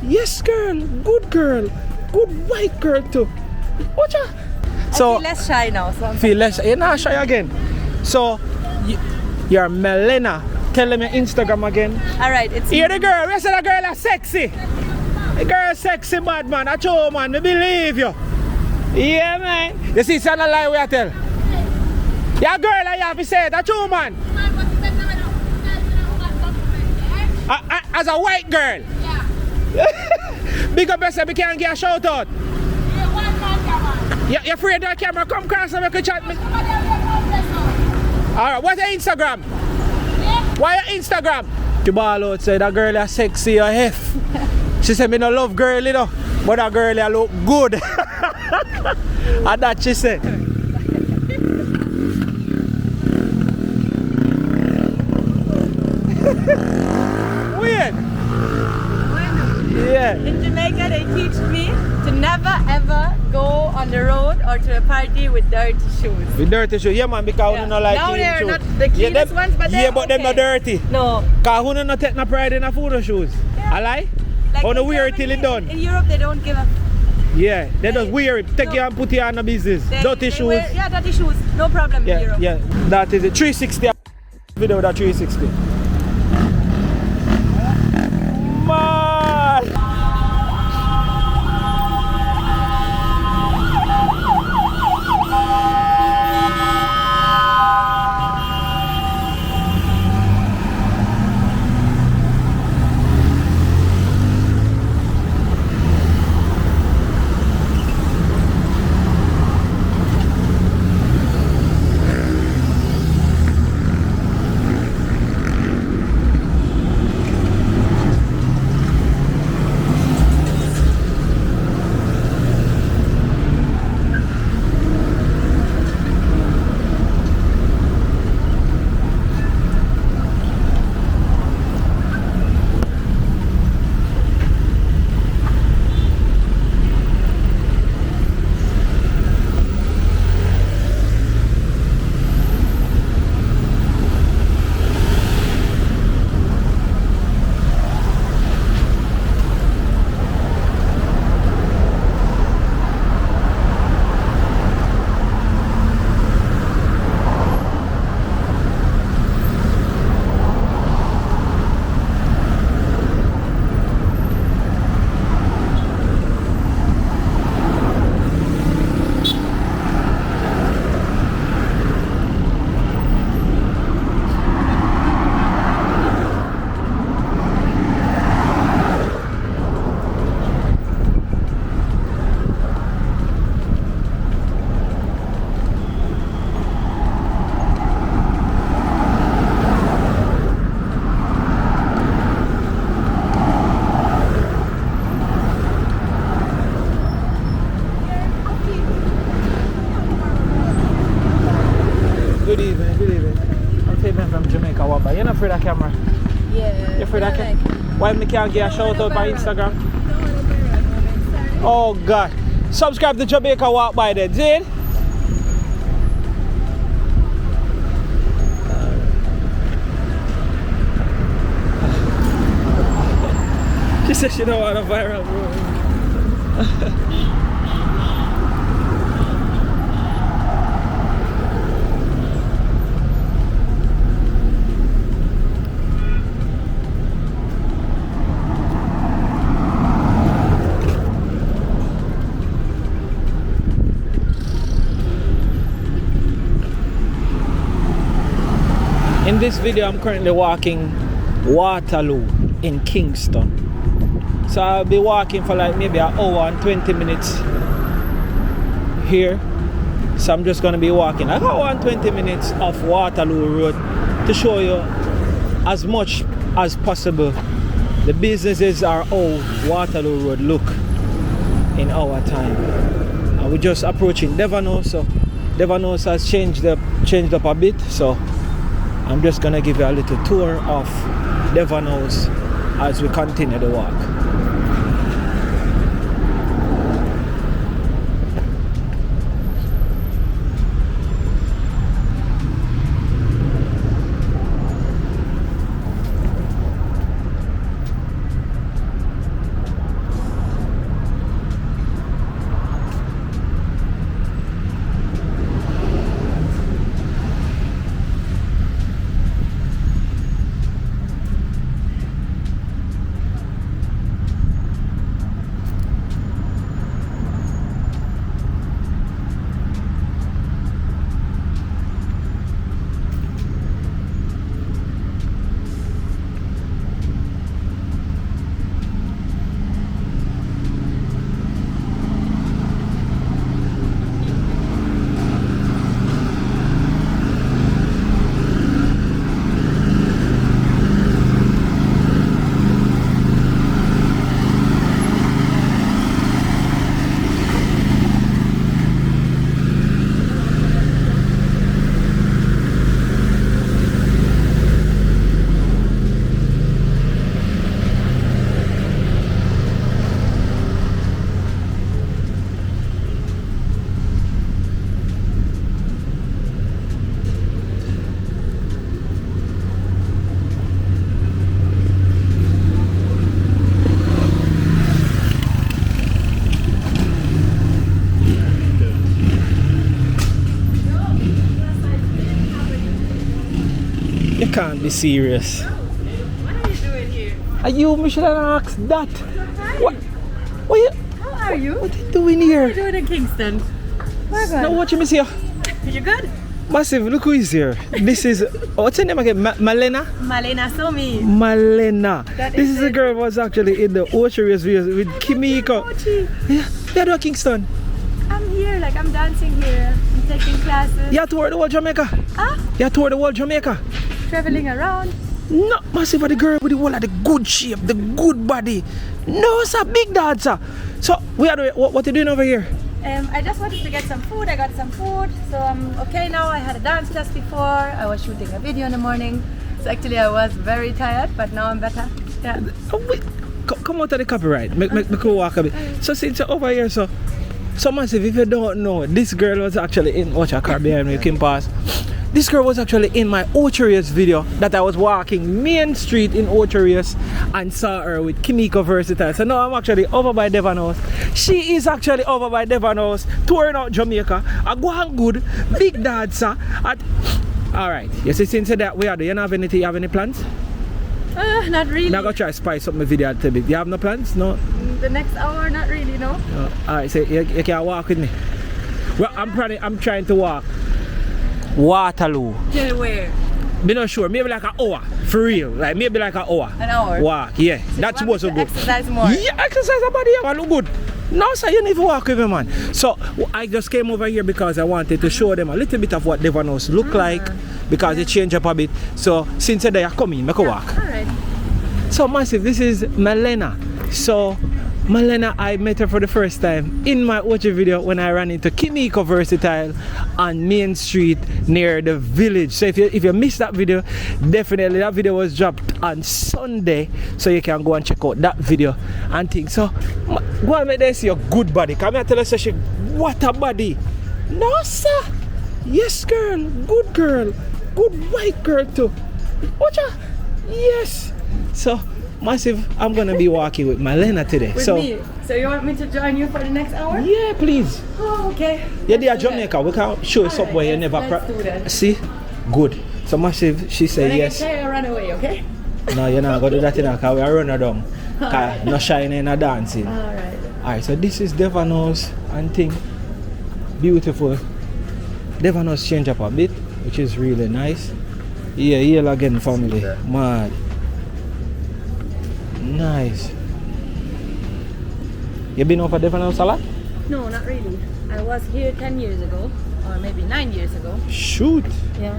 Yes, girl. Good white girl too. Watch out. So I feel less shy now. So feel less. You're not shy again. So you're Melena. Tell them your Instagram again. Alright, it's Here the girl. We say the girl is sexy. The girl sexy bad man. I show man. Me believe you. Yeah, man. You see, it's not a lie we I tell. Yeah, girl, I have to say it. I show man. As a white girl. Yeah. Big up yourself. We can't get a shout out. You're afraid that camera come across and make a chat me? Alright, what's your Instagram? Why your Instagram? The ball out say that girl is sexy or hef. She said me no love girl, you know, but that girl I look good. And that she said. Weird. Yeah. In Jamaica, they teach me to never ever go on the road or to a party with dirty shoes. With dirty shoes, yeah man, because you don't like now clean they're shoes. not the cleanest ones, but they're but them not dirty. No. Because who not take no pride in a photo shoes. Yeah. I lie? Like Or the wear it till it done. In Europe, they don't give a. Yeah, they just wear it, take you and put you on the business. Dirty shoes. Yeah, dirty shoes, no problem in Europe. Yeah, that is it. 360 video with a 360. Man! Good evening. I'm Fabian from Jamaica. Wabba. You're not afraid of camera? Yeah. You're afraid of camera? Why me can't get a shout out by Instagram? Sorry. Oh God. Subscribe to Jamaica Walk by then. See it? She said she don't want a viral bro. In this video, I'm currently walking Waterloo in Kingston. So I'll be walking for like maybe an hour and 20 minutes here. So I'm just gonna be walking like an hour and 20 minutes off Waterloo Road to show you as much as possible the businesses are how Waterloo Road look in our time. And we're just approaching Devon House, so Devon House has changed up a bit, so I'm just gonna give you a little tour of Devon House as we continue the walk. be serious. What are you doing here? Are you Michelin ask that? Hi. What you How are you? what are you doing What are here? you doing in Kingston? My God. Now watch me see you. You good? Massive, look who is here. This is what's her name again? Malena? Malena Somi. Malena. That This is is the it. girl who was actually in the Ocean's videos with Kimiko. Mochi. Yeah, do Kingston. I'm here, like I'm dancing here. I'm taking classes. You toured the whole Jamaica. Ah, You toured the whole Jamaica. traveling around. No, massive for the girl with the whole of the good shape, the good body. No, sir, big dancer. So we are doing what you doing over here? I just wanted to get some food. I got some food, so I'm okay now. I had a dance class before. I was shooting a video in the morning, so actually I was very tired, but now I'm better. Yeah. Oh, wait. Come out of the copyright. Make me go walk a bit. So since you're over here, so massive, if you don't know, this girl was actually in watch a car behind me, Kim Pass. This girl was actually in my Ocherius video that I was walking Main Street in Ocherius and saw her with Kimiko Versatile. So now I'm actually over by Devon House. She is actually over by Devon House, touring out Jamaica. I go on good, big dancer. Alright, you see, since that we are, do you have anything? You have any plans? Not really. Now go try to spice up my video a little bit. You have no plans? No? The next hour, not really, no. Alright, so you can walk with me. Well, I'm trying to walk Waterloo. Till where? Me not sure, maybe like an hour, for real. Like maybe like an hour. An hour? Walk, yeah. So That's you want supposed to me go. exercise more? Yeah, exercise your body, I look good. No, sir, you need to walk with me, man. So I just came over here because I wanted to show them a little bit of what Devon House look like, because it changed up a bit. So since they are coming, make a walk. Alright. So massive, this is Malena. So Malena, I met her for the first time in my Ochi video when I ran into Kimiko Versatile on Main Street near the village. So if you missed that video, definitely that video was dropped on Sunday, so you can go and check out that video and think. So go and make them see your good body. Come here, tell us, she, what a body. No sir, yes girl, good white girl too. Watcha, yes. So massive, I'm gonna be walking with Malena today. With me? So you want me to join you for the next hour? Yeah, please. Oh, okay. Yeah, they are Jamaica. We can show you somewhere you never let's do that. see. Good. So massive, she said When yes. I get tired, I run away, okay? No, you're not gonna do that in a car. We are running down. Cause no shining, no dancing. Alright. Alright, so this is Devon House and thing. Beautiful. Devon House change up a bit, which is really nice. Yeah, here again family. Mad. Nice. You been over Devon House a lot? No, not really. I was here 10 years ago, or maybe 9 years ago. Shoot. Yeah.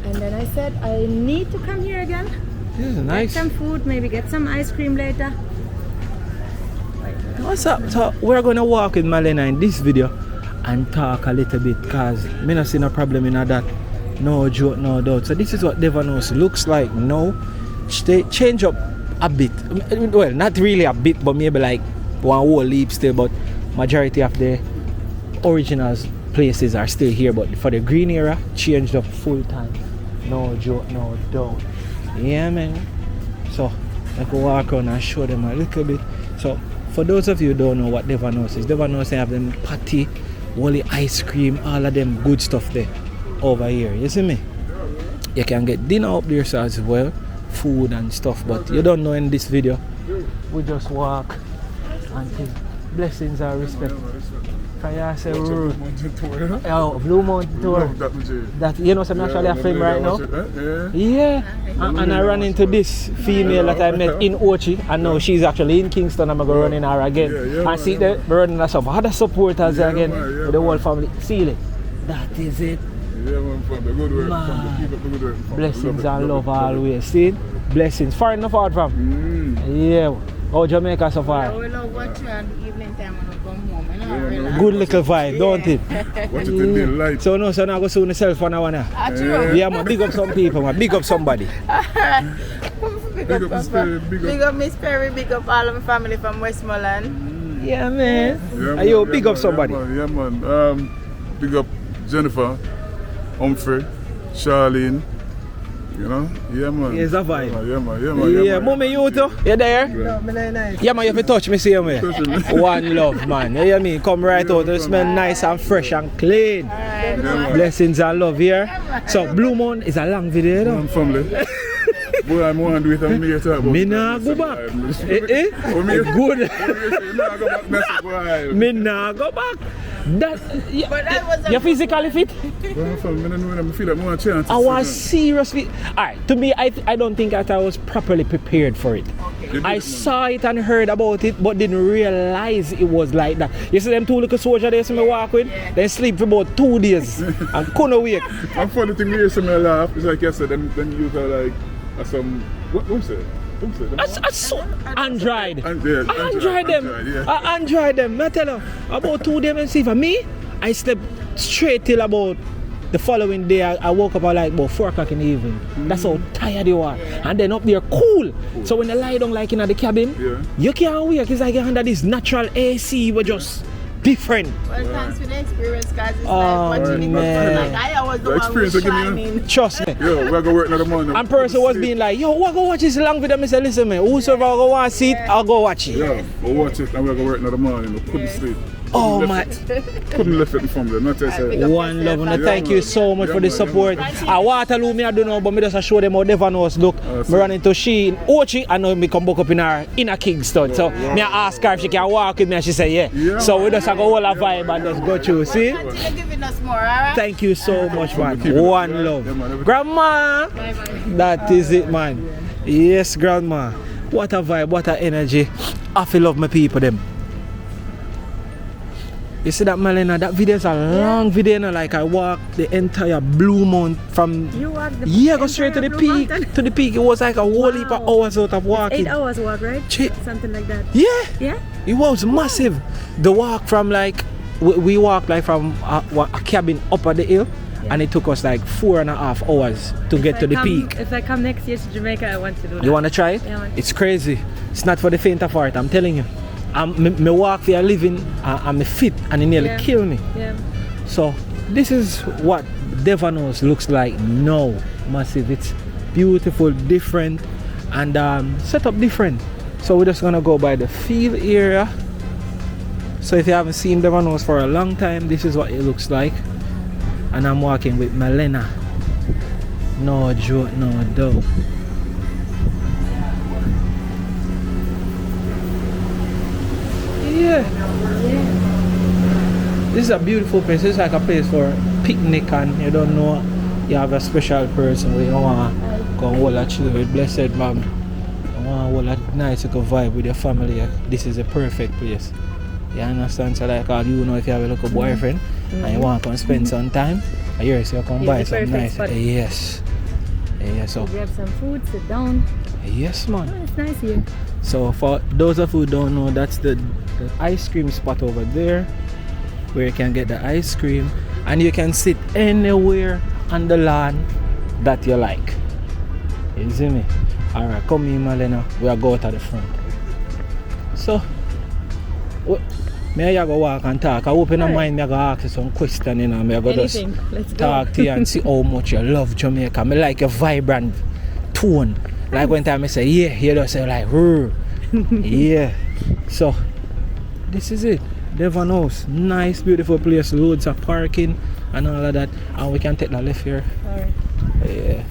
And then I said, I need to come here again. This is Get nice. some food, maybe get some ice cream later. What's up? So we're gonna walk with Malena in this video and talk a little bit, cause me not see no problem in that. No joke, no doubt. So this is what Devon House looks like now. Change up a bit. Well, not really a bit, but maybe like one whole leap still, but majority of the original places are still here, but for the green era, changed up full time. No joke, no doubt. Yeah man. So I can walk around and show them a little bit. So for those of you who don't know what Devon House is, Devon House have them patty, wally ice cream, all of them good stuff there over here. You see me? You can get dinner up there so as well, food and stuff, but you don't know in this video. We just walk and think blessings and respect. Can you say oh, Blue Mountain Tour. That you know some actually a film right now? Yeah. And I ran into this female that I met in Ochi, and now she's actually in Kingston. I'm gonna run in her again. And see the running some other supporters again with the whole family. See it. That is it. Blessings and love always. See? Blessings. Far enough out from? Yeah. Oh, Jamaica so far. We love watch you at the evening time when we come home. You know, relax. Good little vibe, don't it? Watch it in the light. So no, so now go soon yourself on one. Yeah, man, big up some people, man. Big up somebody. Big up Miss Perry, big up Miss Perry, big up all of my family from Westmoreland. Yeah, man. Yeah, Are you man, big yeah, up somebody? Yeah, man. Big up Jennifer, Humphrey, Charlene, You know? Yeah, man. It's a vibe. Yeah, man. Yeah, mommy, you too? You there? No, me nice. Yeah, man, you have to touch me same way. One love, man. You hear me? Come right out. You smell nice and fresh and clean. Blessings and love here. So, Blue Moon is a long video, you know? Family. Boy, I'm going to do it and me talk about Me nah go back. Good. Me nah go back. That, you physically fit? I was seriously. Alright, to me, I don't think that I was properly prepared for it. I saw it and heard about it, but didn't realize it was like that. You see them two little soldiers there, see me walk with? They sleep for about 2 days and couldn't wake. And funny thing, we see me laugh. It's like yesterday, then you are like, some, what's it? Android. Android them. I tell you, about 2 days and see for me, I slept straight till about the following day. I woke up at like about 4 o'clock in the evening. That's how tired you are. And then up there cool. So when you lie down like in the cabin, you can't wake. It's like you're under this natural AC, but just different. Well, thanks for the experience, guys. It's like watching it like I was the one who shining. Trust me. Yo, we're going to work another morning. And person was being like, yo, we're going to watch this long video. I said, listen, man, whosoever I go want to see it, I'll go watch it. Yeah, we'll watch it and we're going to work another morning. We couldn't sleep. Oh my! Couldn't lift it from there. Not one love, and thank you so much for the support. At Waterloo, me I don't know, but me just show them how Devon was look. Me run into she in Ochi, and now me come back up in her inner Kingston. So me I ask her if she can walk with me, and she said yeah. So we just have a whole vibe and just go through. See? Thank you so much, man. One love, Grandma. That is it, man. Yes, Grandma. What a vibe, what a energy. I feel love my people them. You see that, Malena? That video is a long video, you know, like I walked the entire Blue Mountain from go straight to the peak. To the peak, it was like a whole heap of hours out of walking. 8 hours walk, right? Something like that. Yeah. It was massive. The walk from like we walked like from a cabin up at the hill, and it took us like 4.5 hours to get to the peak. If I come next year to Jamaica, I want to do that. You want to try it? Yeah, it's crazy. It's not for the faint of heart, I'm telling you. Me walk for a living and me fit and it nearly kill me. Yeah. So this is what Devon House looks like now. Massive. It's beautiful, different, and set up different. So we're just gonna go by the field area. So if you haven't seen Devon House for a long time, this is what it looks like. And I'm walking with Malena. No joke, no doubt. Yeah. This is a beautiful place. It's like a place for picnic, and you don't know you have a special person where you want to go and hold a chill with blessed mom. You want to hold a nice little vibe with your family. This is a perfect place. You understand? So like all you know, if you have a little boyfriend and you want to come spend some time, yes, you come buy some nice. Yes. So grab some food, sit down. Yes, man. Oh, it's nice here. So for those of you who don't know, that's the ice cream spot over there where you can get the ice cream, and you can sit anywhere on the lawn that you like. You see me? Alright, come in, Malena. We'll go to the front. So may I go walk and talk? I hope you don't mind me I go ask you some questions, you know. Me I go just talk to you and see how much you love Jamaica. Me like a vibrant tone. Like one time I say yeah, you just say like yeah. So this is it. Devon House. Nice, beautiful place, loads of parking and all of that. And we can take the left here. Alright. Yeah.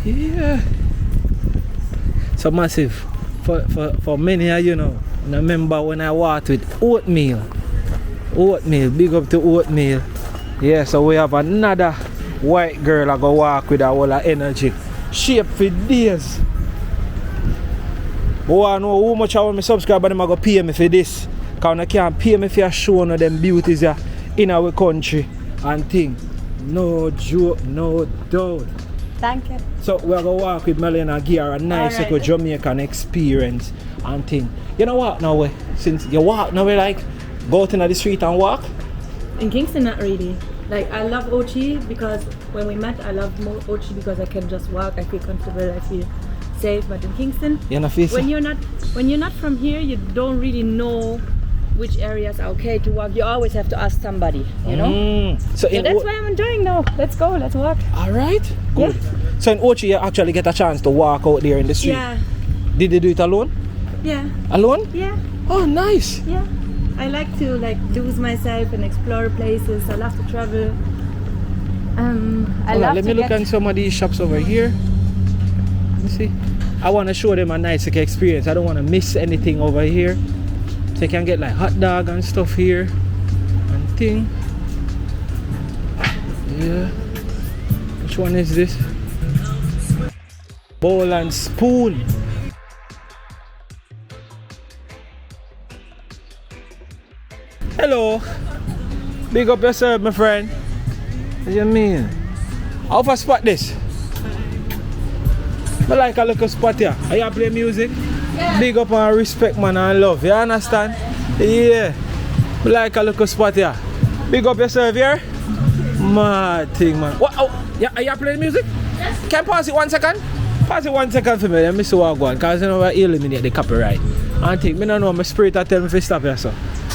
Yeah. So massive. For many of you know, I remember when I walked with oatmeal. Big up to oatmeal. Yeah, so we have another white girl I go walk with a whole of energy. Shape for days. But I know how much I want my subscriber them I go pay me for this. Because I can't pay me for showing them beauties in our country and thing. No joke, no doubt. Thank you. So we're going to walk with Malena and give her a nice little Jamaican experience and thing. You know what now, since you walk now, we like go out in the street and walk? In Kingston, not really. Like I love Ochi because when we met, I love more Ochi because I can just walk. I feel comfortable. I feel safe. But in Kingston, you're not when you're not from here, you don't really know which areas are okay to walk. You always have to ask somebody, you know. So that's why I'm enjoying now. Let's go, let's walk. All right, good. Yeah. So in Ochi, you actually get a chance to walk out there in the street. Yeah. Did you do it alone? Yeah. Alone? Yeah. Oh, nice. Yeah. I like to lose myself and explore places. I love to travel. Let me look at some of these shops over here. Let me see. I want to show them a nice experience. I don't want to miss anything over here. So you can get like hot dog and stuff here and thing. Yeah. Which one is this? Bowl and spoon. Hello. Big up yourself, my friend. What do you mean? How far spot this? I like a little spot here. Are you play music? Yeah. Big up and respect, man, and love. You understand? Yeah. I like a little spot here. Big up yourself here. Mad thing, man. What? Oh, yeah, are you playing music? Yes. Can I pause it 1 second? Pause it 1 second for me. Let me see what I go on. Because you know I eliminate the copyright. I think, I don't know, my spirit I tell me to stop here, so.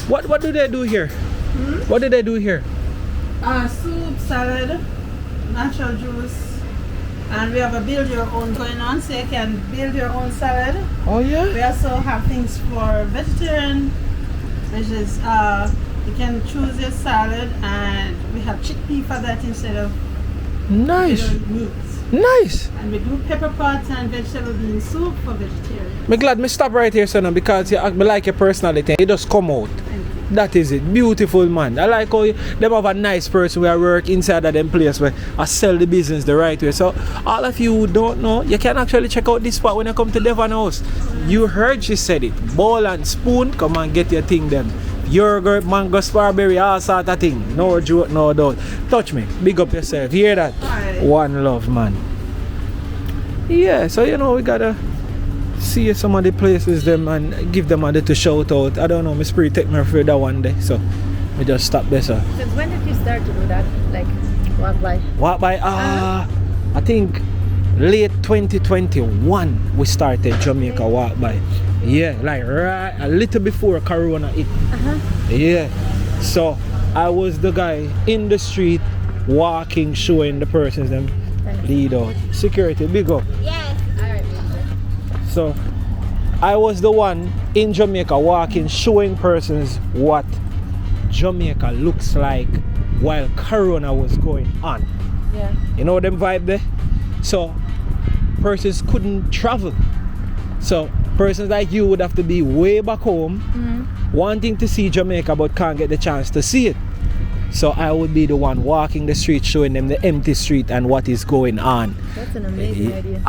What do they do here? What do they do here? Soup, salad, natural juice, and we have a build your own going on, so you can build your own salad. Oh yeah? We also have things for vegetarian, which is you can choose your salad, and we have chickpea for that instead of Nice. meat. Nice. And we do pepper pots and vegetable bean soup for vegetarian. I'm glad me stop right here, son, because I like your personality. It just come out. That is it. Beautiful, man. I like how them have a nice person where I work inside of them place where I sell the business the right way. So all of you who don't know, you can actually check out this spot when you come to Devon House. You heard she said it. Bowl and spoon, come and get your thing them. Yogurt, mango, strawberry, all sort of thing. No joke, no doubt. Touch me. Big up yourself. Hear that? Right. One love, man. Yeah, so you know we gotta see some of the places them and give them a little shout out. I don't know, my spirit take me further one day, so we just stop there. So Since when did you start to do that? Like walk by? walk by I think late 2021 we started Jamaica walk by. Yeah, like right a little before Corona hit. Yeah. So I was the guy in the street walking, showing the persons them lead out. Security, big up. Yes. Alright. So I was the one in Jamaica walking, showing persons what Jamaica looks like while Corona was going on. Yeah. You know them vibe there? So persons couldn't travel. So persons like you would have to be way back home wanting to see Jamaica but can't get the chance to see it. So I would be the one walking the street, showing them the empty street and what is going on. That's an amazing idea.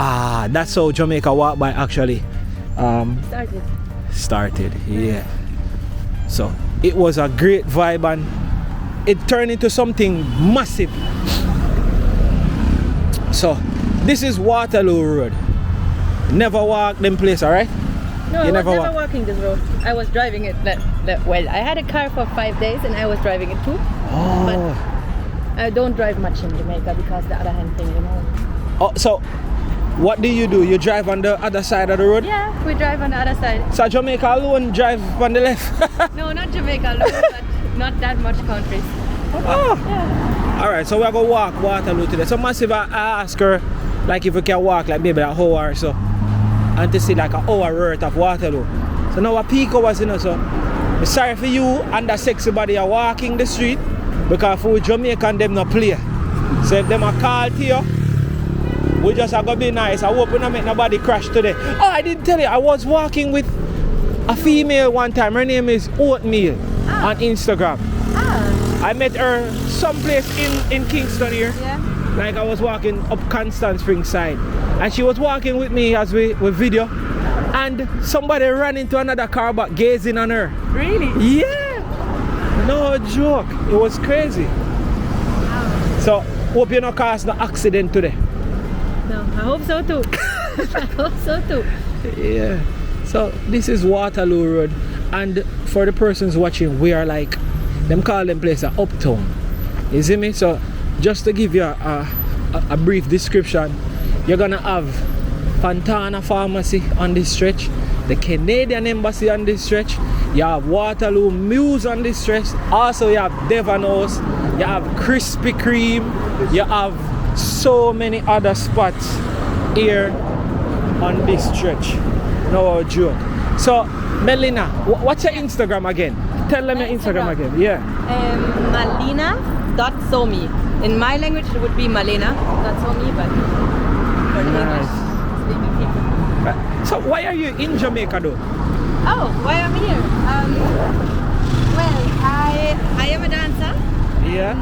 That's how Jamaica Walk By actually started. Yeah. So it was a great vibe and it turned into something massive. So this is Waterloo Road. Never walk them place, alright? No, I was never walking this road. I was driving it. Well, I had a car for 5 days and I was driving it too. Oh. But I don't drive much in Jamaica because the other hand thing, you know. Oh, so what do? You drive on the other side of the road? Yeah, we drive on the other side. So Jamaica alone drive on the left? No, not Jamaica alone, but not that much countries. Oh. Yeah. Alright, so we're going to walk Waterloo today. So massive, I ask her like if we can walk like maybe an hour or so and to see like an hour worth of Waterloo. So now a peak hours, you know, so I'm sorry for you and the sexy body are walking the street because for Jamaican them not play. So if them a call to you, we just are gonna be nice. I hope we not make nobody crash today. Oh, I didn't tell you, I was walking with a female one time. Her name is Oatmeal on Instagram. I met her someplace in Kingston here. Yeah. Like I was walking up Constant Spring side and she was walking with me as we video and somebody ran into another car but gazing on her. Really? Yeah, no joke, it was crazy. So hope you not cause no accident today. No, I hope so too. I hope so too. Yeah, so this is Waterloo Road and for the persons watching, we are like, them call them place a uptown. You see me? So just to give you a brief description, you're gonna have Fontana Pharmacy on this stretch. the Canadian Embassy on this stretch. You have Waterloo Muse on this stretch. Also, you have Devon House. You have Krispy Kreme. You have so many other spots here on this stretch. No joke. So, Melina, what's your Instagram again? Tell them your Instagram again. Yeah. Malina.somi. In my language, it would be Malena.somi, but for English speaking people. So, why are you in Jamaica though? Oh, why I'm here? Well, I am a dancer. Yeah.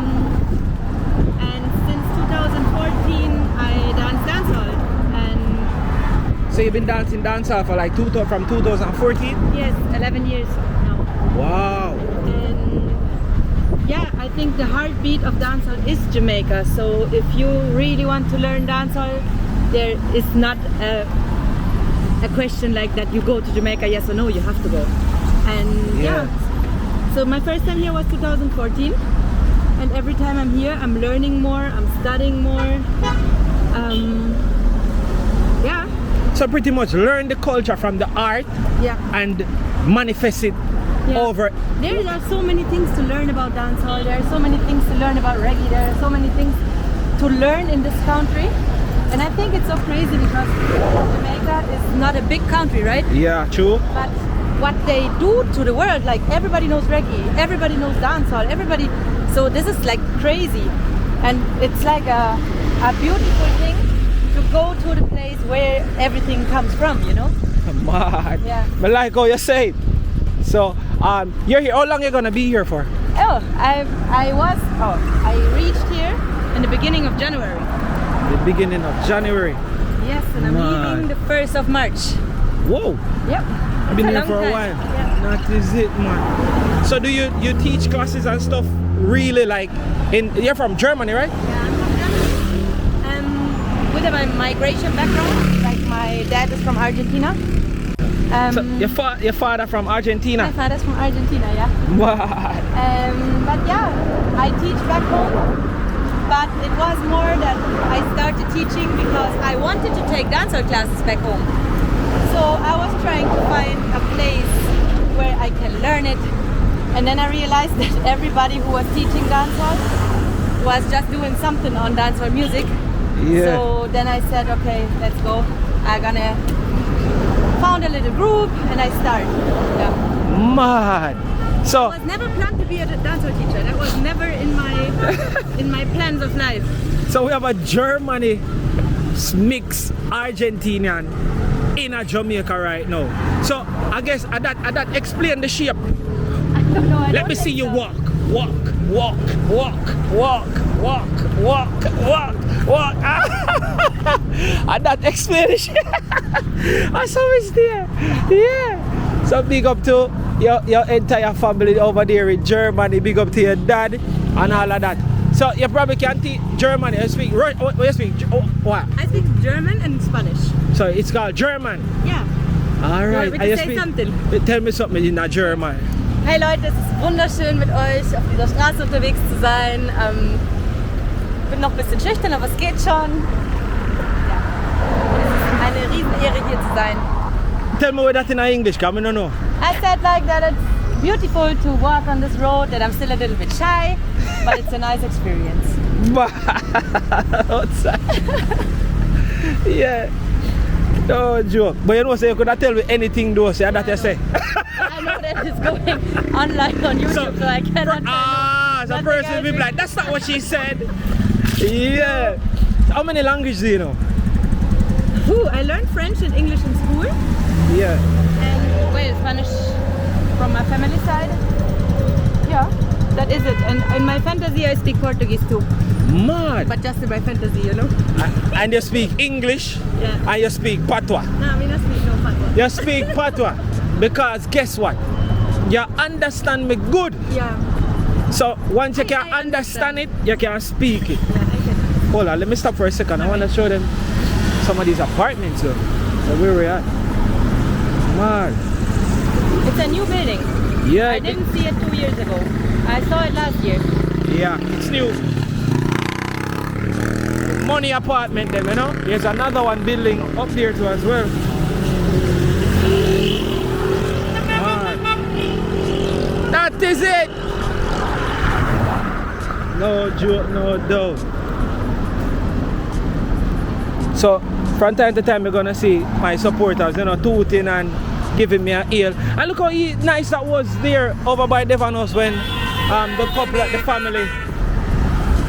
And since 2014, I dance dancehall. And So you've been dancing dancehall for like from 2014? yes, 11 years now. Wow. And yeah, I think the heartbeat of dancehall is Jamaica. So if you really want to learn dancehall, there is not a question like that. You go to Jamaica, yes or no, you have to go. And yeah. So my first time here was 2014. And every time I'm here, I'm learning more, I'm studying more. Yeah. So pretty much learn the culture from the art and manifest it over. There are so many things to learn about dancehall. There are so many things to learn about reggae. There are so many things to learn in this country. And I think it's so crazy because Jamaica is not a big country, right? Yeah, true. But what they do to the world, like everybody knows reggae, everybody knows dancehall, everybody. So this is like crazy. And it's like a beautiful thing to go to the place where everything comes from, you know? Mad. Yeah. But like how you say it. So, you're here. How long are you gonna be here for? Oh, I reached here in the beginning of January. The beginning of January. Yes, and I'm leaving the 1st of March. Whoa. Yep. I've been here for a while. Yeah. That is it, man. So do you teach classes and stuff really like you're from Germany, right? Yeah, I'm from Germany. With a migration background, like my dad is from Argentina. So your father from Argentina? My father's from Argentina, yeah. What? But yeah, I teach back home. But it was more that I started teaching because I wanted to take dancehall classes back home. So I was trying to find a place where I can learn it. And then I realized that everybody who was teaching dancehall was just doing something on dancehall music. Yeah. So then I said, okay, let's go. I'm gonna found a little group and I started. Yeah. Mad. So I was never planned to be a dancehall teacher. That was never in my plans of life. So we have a Germany mix Argentinian in a Jamaica right now. So I guess that explain the shape. I don't know. Let me see you walk. And that explain the shape. I saw it's there. Yeah. So big up to your entire family over there in Germany. Big up to your dad and all of that. So you probably can teach German. You speak what? What? I speak German and Spanish. So it's called German. Yeah. All right. Want me to say something? Tell me something in German. Hey Leute, es ist wunderschön mit euch auf dieser Straße unterwegs zu sein. Bin noch ein bisschen schüchtern, aber es geht schon. Ja. Es ist eine Riesenehre hier zu sein. Tell me what that in English, come I don't know. I said like that it's beautiful to walk on this road, that I'm still a little bit shy, but it's a nice experience. Outside. Yeah. No joke. But you know, say you could not tell me anything though, say that you say. I know that it's going online on YouTube, so I cannot so the person will be like, that's not what she said. Yeah. So how many languages do you know? Ooh, I learned French and English in school. Yeah. And well, Spanish from my family side. Yeah, that is it. And in my fantasy, I speak Portuguese too. Mad. But just in my fantasy, you know. And you speak English. Yeah. And you speak Patois. No, I mean I speak no patois. You speak Patois because guess what? You understand me good. Yeah. So once you can understand it, you can speak it. Yeah, I can. Hold on, let me stop for a second. I want to show them some of these apartments here. So where we at? Mad. It's a new building. Yeah. I didn't see it 2 years ago. I saw it last year. Yeah, it's new. Money apartment them, you know. There's another one building up there too as well. is it. No joke, no doubt. So from time to time you're gonna see my supporters, you know, tooting and giving me a ear. And look how nice that was there over by Devon House when the couple at the family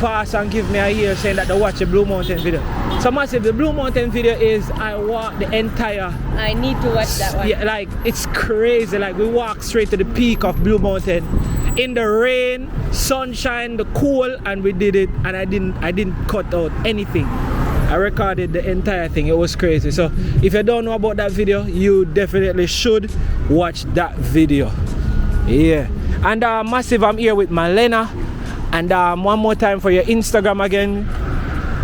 pass and give me a ear saying that they watch the Blue Mountain video. So massive, the Blue Mountain video is I walk the entire. I need to watch that one. Yeah, like it's crazy. Like we walk straight to the peak of Blue Mountain in the rain, sunshine, the cool, and we did it. And I didn't cut out anything. I recorded the entire thing. It was crazy. So if you don't know about that video, you definitely should watch that video. Yeah. And massive, I'm here with Malena. And one more time for your Instagram again.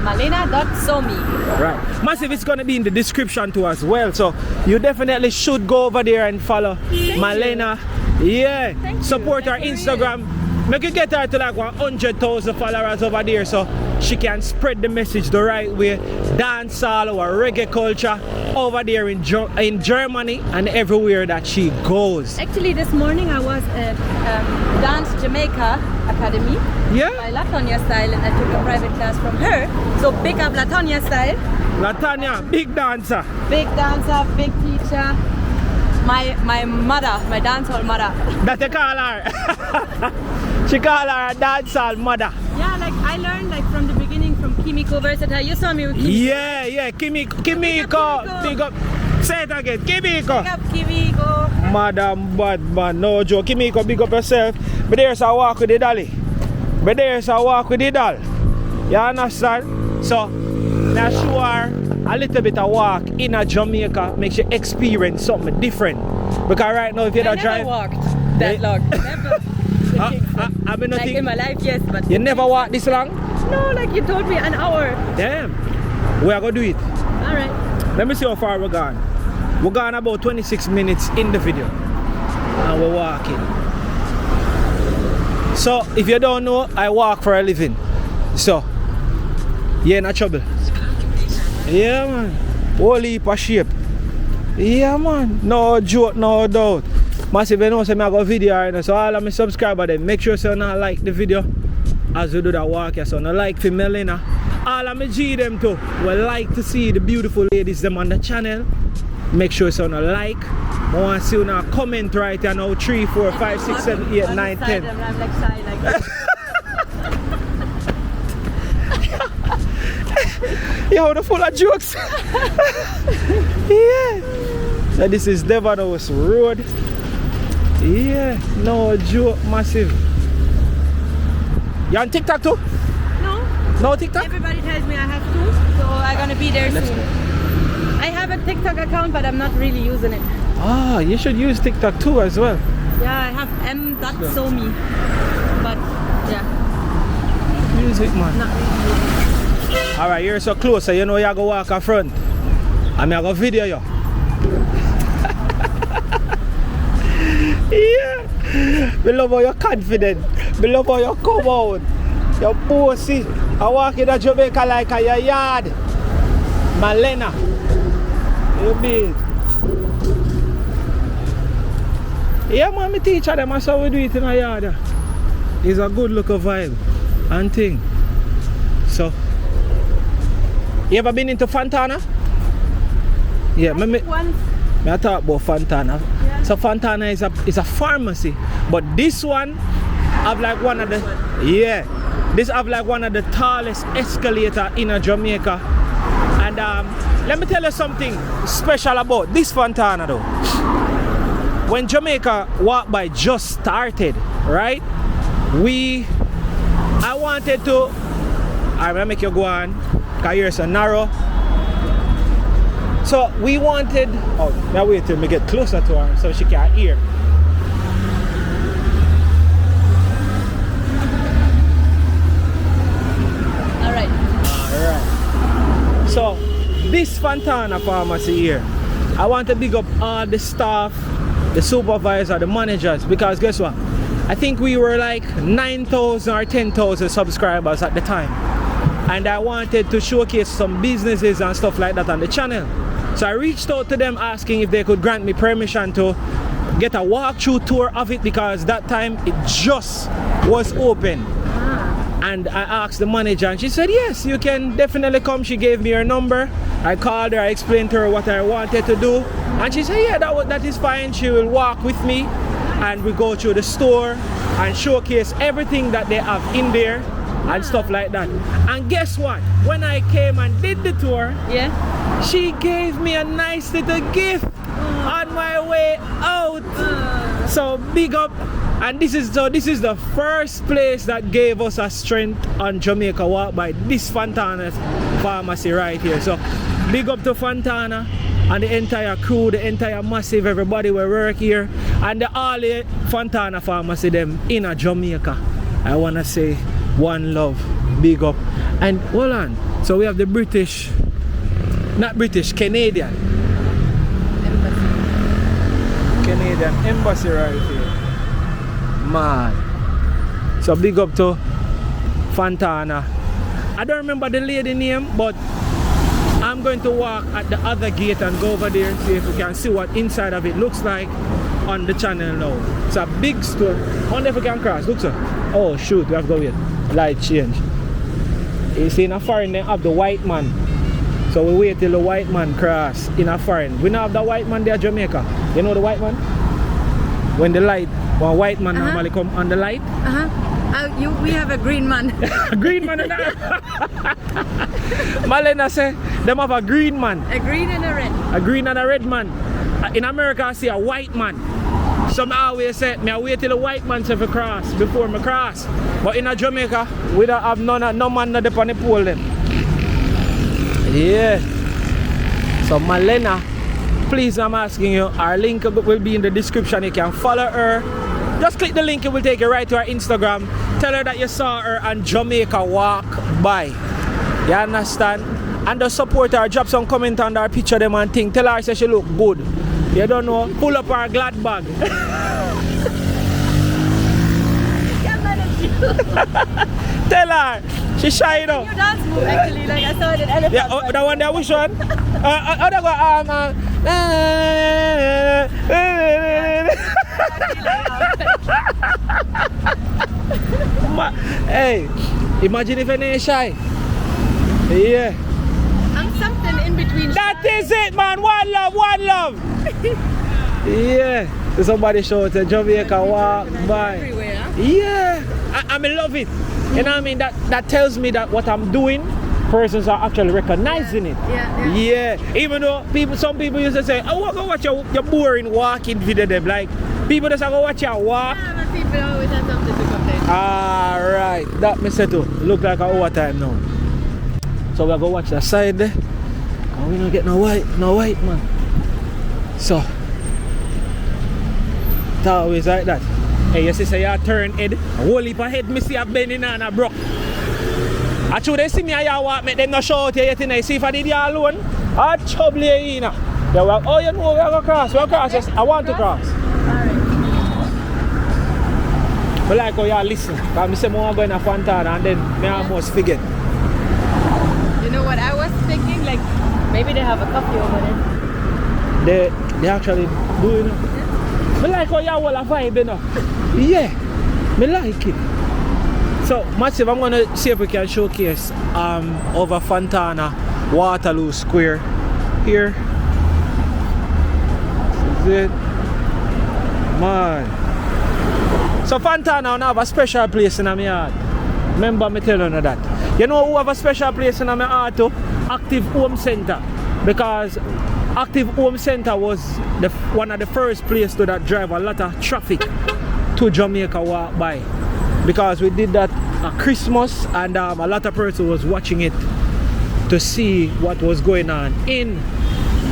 Malena.somi. Right. Massive, it's gonna be in the description too as well. So you definitely should go over there and follow Malena. Yeah. Support her Instagram. Make you get her to like 100,000 followers over there so she can spread the message the right way. Dancehall or reggae culture over there in Germany and everywhere that she goes. Actually, this morning I was at Dance Jamaica Academy by Latonia Style, and I took a private class from her. So big up Latonia Style. Latonia, big dancer. Big dancer, big teacher. My mother, my dancehall mother. That they call her. She call her a dancehall mother. Yeah, like I learned like from the beginning from Kimiko Versatile. You saw me with Kimiko. Yeah, Kimiko. Big up. Say it again, Kimiko. Big up Kimiko. Madam Badman, no joke. Kimiko, big up yourself. But there's a walk with the dolly. But there's a walk with the doll. You understand? So, now show her a little bit of walk in a Jamaica makes you experience something different. Because right now, if you don't drive. I never walked that long. Never. I mean, like in my life, yes, but you never walked this long? No, like you told me an hour. Damn. We are gonna do it. Alright. Let me see how far we're gone. We're gone about 26 minutes in the video. And we're walking. So if you don't know, I walk for a living. So you're in trouble. Yeah man. Whole heap of shape. Yeah man. No joke, no doubt. Massive, you know, so I got a video right now. So all of my subscribers, then make sure you not like the video as we do that walk here. So no like for Melina. All of my G them too. We like to see the beautiful ladies them on the channel. Make sure you no like. I want to see you now comment right here now. 3, 4, 5, 6, 7, 8, 9, 10. I'm like shy like that. Yo, the full of jokes. Yeah. So this is Devon House Road. Yeah, no joke, massive. You on TikTok too? No. No TikTok? Everybody tells me I have to, so I'm gonna be there soon. I have a TikTok account, but I'm not really using it. Ah, you should use TikTok too as well. Yeah, I have m.somi, but yeah. Use it, man. Not really. Alright, you're so close, so you know you go walk up front. I'm gonna video you. Yeah. We love how you're confident. We love how you come out. You're bossy. I walk in a Jamaica like a yard. Malena. You big. Yeah man, me teacher them, that's how we do it in a yard. It's a good look of vibe and thing. So you ever been into Fontana? Yeah, Once. I talk about Fontana. Yeah. So Fontana is a pharmacy, but this one have like one of the this have like one of the tallest escalator in Jamaica. And let me tell you something special about this Fontana though. When Jamaica Walk By just started, right? I wanted to. I'm gonna make you go on, cause you're so narrow. So we wanted. Oh, now wait till me get closer to her so she can hear. Alright. So this Fontana pharmacy here, I want to big up all the staff, the supervisor, the managers, because guess what? I think we were like 9,000 or 10,000 subscribers at the time. And I wanted to showcase some businesses and stuff like that on the channel. So I reached out to them asking if they could grant me permission to get a walkthrough tour of it because that time it just was open. And I asked the manager and she said, yes, you can definitely come. She gave me her number. I called her, I explained to her what I wanted to do. And she said, yeah, that is fine. She will walk with me and we go through the store and showcase everything that they have in there and stuff like that. And guess what? When I came and did the tour, she gave me a nice little gift on my way out. So big up. And this is the first place that gave us a strength on Jamaica Walk by this Fontana pharmacy right here. So big up to Fontana and the entire crew, the entire massive, everybody will work here, and the all the Fontana pharmacy them in a Jamaica. I wanna say one love, big up. And hold on, so we have the Canadian embassy right here. Man, so big up to Fontana. I don't remember the lady name, but I'm going to walk at the other gate and go over there and see if we can see what inside of it looks like on the channel now. It's a big store. I wonder if we can cross. Look, sir. Oh shoot, we have to go wait. Light change. You see in a foreign they have the white man. So we wait till the white man cross in a foreign. We now have the white man there at Jamaica. You know the white man? When the light, one white man normally come on the light. We have a green man. A green man and Malena say them have a green man. A green and a red. A green and a red man. In America I see a white man. Some always say me I wait till the white man say cross before me cross. But in Jamaica we don't have no man not on the pole then. Yeah. So Malena, please, I'm asking you, our link will be in the description. You can follow her. Just click the link, it will take you right to her Instagram. Tell her that you saw her on Jamaica Walk by. You understand? And just support her, drop some comment on her picture them and thing. Tell her say she look good. You don't know, pull up her glad bag. Tell her, she shy though. Your dance move actually, like I saw it in elephant. Yeah, oh, the one there, which one? Hey, imagine if I ain't shy. Yeah. I'm something in between. That is it, man. One love, one love. Yeah. So somebody showed a Jamaica Walk by. Everywhere. Yeah. I love it. You know what I mean? That tells me that what I'm doing, persons are actually recognizing it. Yeah. Even though some people used to say, oh, go watch your boring walking video them. Like, people just go watch your walk. Yeah, but people always have something to complain. Alright. That me say too. Look like a overtime now. So we'll go watch the side there. And we don't get no white man. So it's always like that. Hey, you see say you turn head, a whole heap of head me see a bending and a broke. I should they see me and you walk, make them not show out here yet and see if I did you alone. I trouble you in. Yeah, well, oh you know we are going to cross. We'll cross, yes. I want to cross. Alright. But like how you listen. Because I say I go in a Fontana and then I almost forget. You know what I was thinking? Like maybe they have a coffee over there. They actually do, you know. I like how you all a vibe, you know. Yeah, I like it. So, Massive, I'm going to see if we can showcase over Fontana, Waterloo Square. Here. This is it. Man. So, Fontana now have a special place in my heart. Remember me telling you that. You know who have a special place in my heart too? Active Home Center. Because Active Home Center was one of the first places to that drive a lot of traffic to Jamaica Walk by. Because we did that at Christmas and a lot of people was watching it to see what was going on in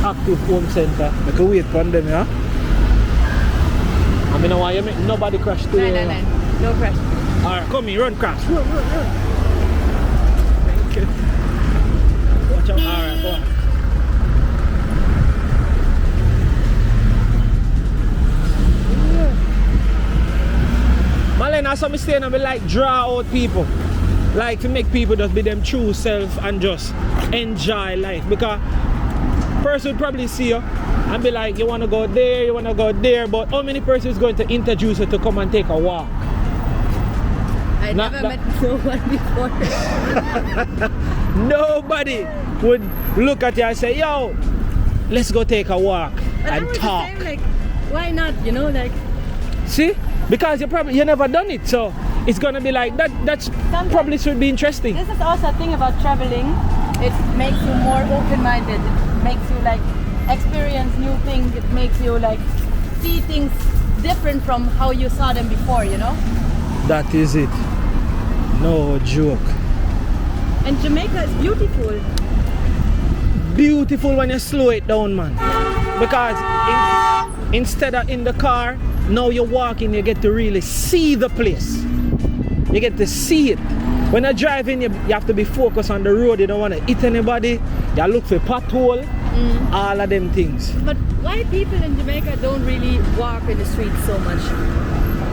Active Home Center. I can wait for them, yeah? I mean, why you make nobody crash today? No crash. Alright, come here, run crash. Run. Thank you. Watch out, alright, go on. Malena, so I stay and I like draw out people. Like to make people just be them true self and just enjoy life. Because person would probably see you and be like, you want to go there, you want to go there, but how many persons is going to introduce you to come and take a walk? I never met no one before. Nobody would look at you and say, yo, let's go take a walk But and I was talk. the same, like, why not? You know, like. See? Because you never done it, so it's gonna be like that. That's probably should be interesting. This is also a thing about traveling. It makes you more open-minded. It makes you like experience new things. It makes you like see things different from how you saw them before. You know. That is it. No joke. And Jamaica is beautiful. Beautiful when you slow it down, man. Because instead of in the car, now you're walking, you get to really see the place. You get to see it. When you're driving, you have to be focused on the road. You don't want to hit anybody. You look for pothole, all of them things. But why people in Jamaica don't really walk in the streets so much?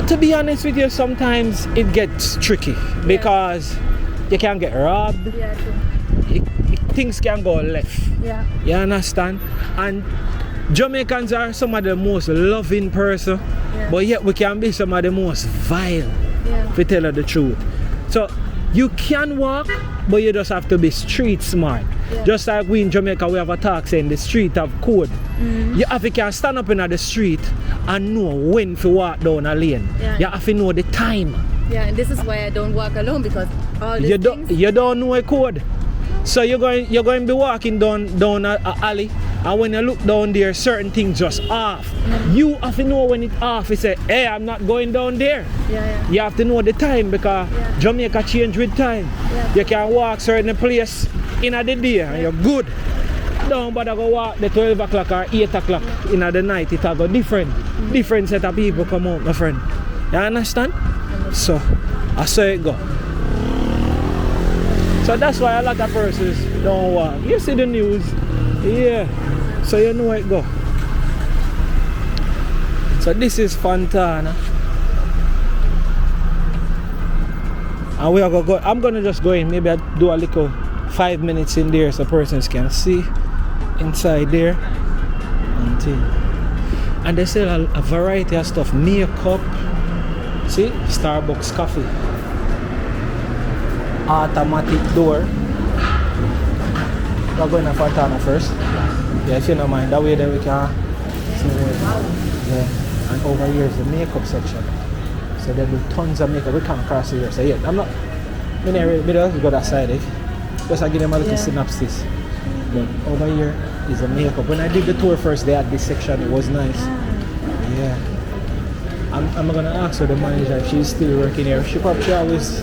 To be honest with you, sometimes it gets tricky because you can get robbed. Yeah, true. Things can go left. Yeah. You understand? And Jamaicans are some of the most loving person, but yet we can be some of the most vile, if we tell you the truth. So you can walk, but you just have to be street smart. Yeah. Just like we in Jamaica, we have a talk saying the street have code. You have to stand up in the street and know when to walk down a lane. Yeah. You have to know the time. Yeah, and this is why I don't walk alone, because all these things. You don't know a code. So you're going to be walking down a alley, and when you look down there, certain things just off. You have to know when it's off. You say, hey, I'm not going down there. Yeah. You have to know the time, because Jamaica change with time. You can walk certain place in the day and you're good. Don't bother go walk the 12 o'clock or 8 o'clock in the night. It will go different. Different set of people come out, my friend. You understand? So, I say it go. So that's why a lot of persons don't walk. You see the news, so you know it go. So this is Fontana. And we are gonna go. I'm gonna just go in. Maybe I do a little 5 minutes in there so persons can see inside there. And they sell a variety of stuff. Makeup. See, Starbucks coffee. Automatic door. We're going to Fontana first. Yeah, if you don't mind, that way then we can see where. Yeah. And over here is the makeup section. So they do tons of makeup. We can't cross here. So yeah, I'm not. We just go that side. Just I give them a little synopsis. But over here is the makeup. When I did the tour first, they had this section. It was nice. Yeah. I'm gonna ask her, the manager, if she's still working here. She probably always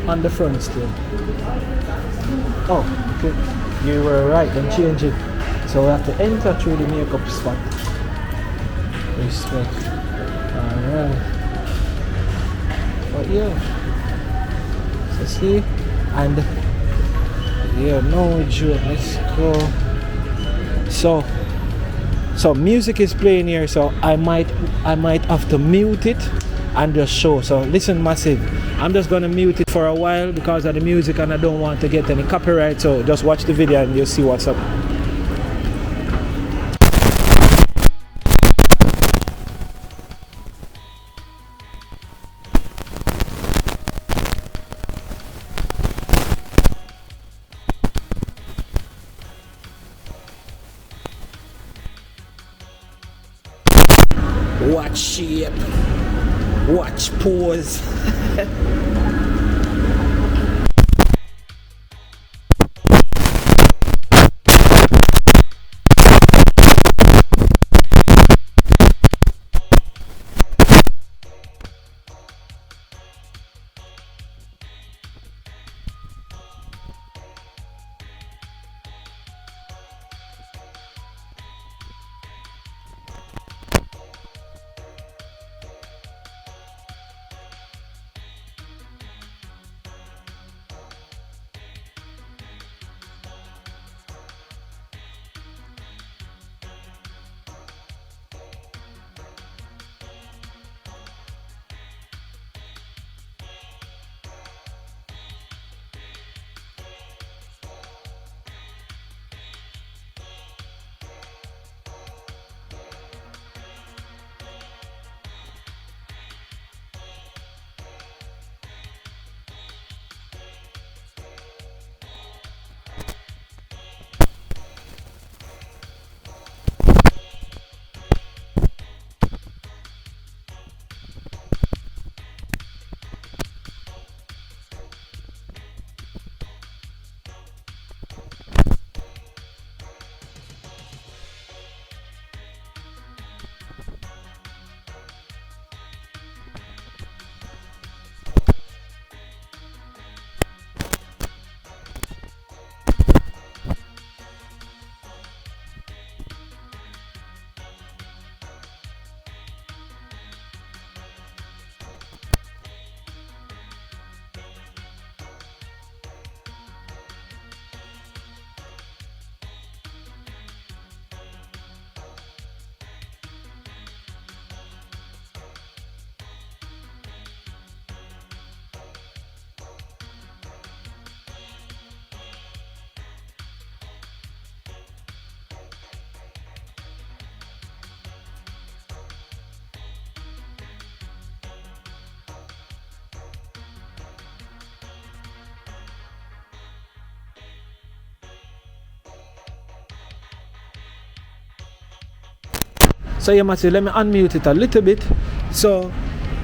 on the front still. Oh, okay. You were right, then change it. So we have to enter through the makeup spot. Respect. Alright. But yeah. So see? And yeah, no joke. Let's go. So music is playing here, so I might have to mute it and just show. So listen, massive. I'm just gonna mute it for a while because of the music and I don't want to get any copyright, so just watch the video and you'll see what's up. Watch shape, watch pose. So you must say, let me unmute it a little bit. So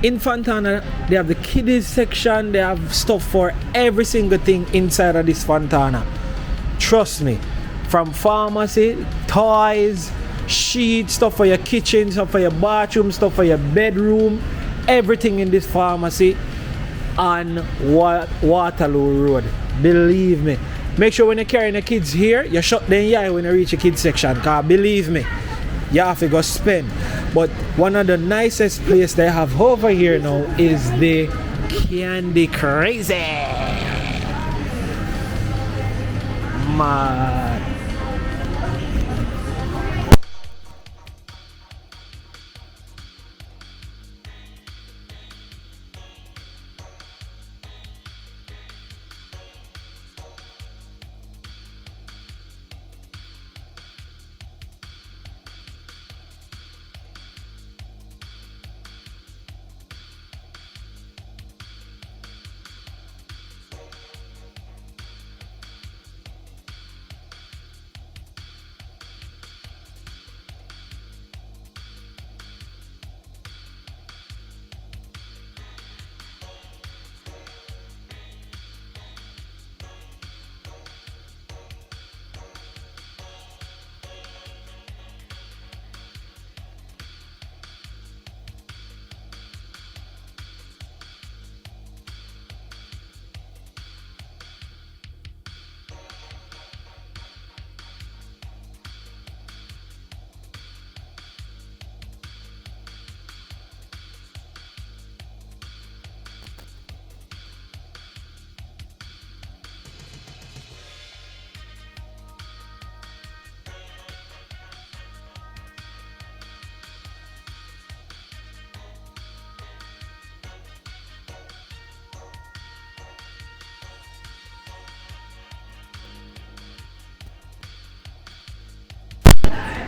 in Fontana, they have the kiddies section, they have stuff for every single thing inside of this Fontana. Trust me. From pharmacy, toys, sheets, stuff for your kitchen, stuff for your bathroom, stuff for your bedroom, everything in this pharmacy on Waterloo Road. Believe me. Make sure when you're carrying the kids here, you shut them eye when you reach the kids section, because believe me, you have to go spend. But one of the nicest places they have over here now is the Candy Crazy. Man.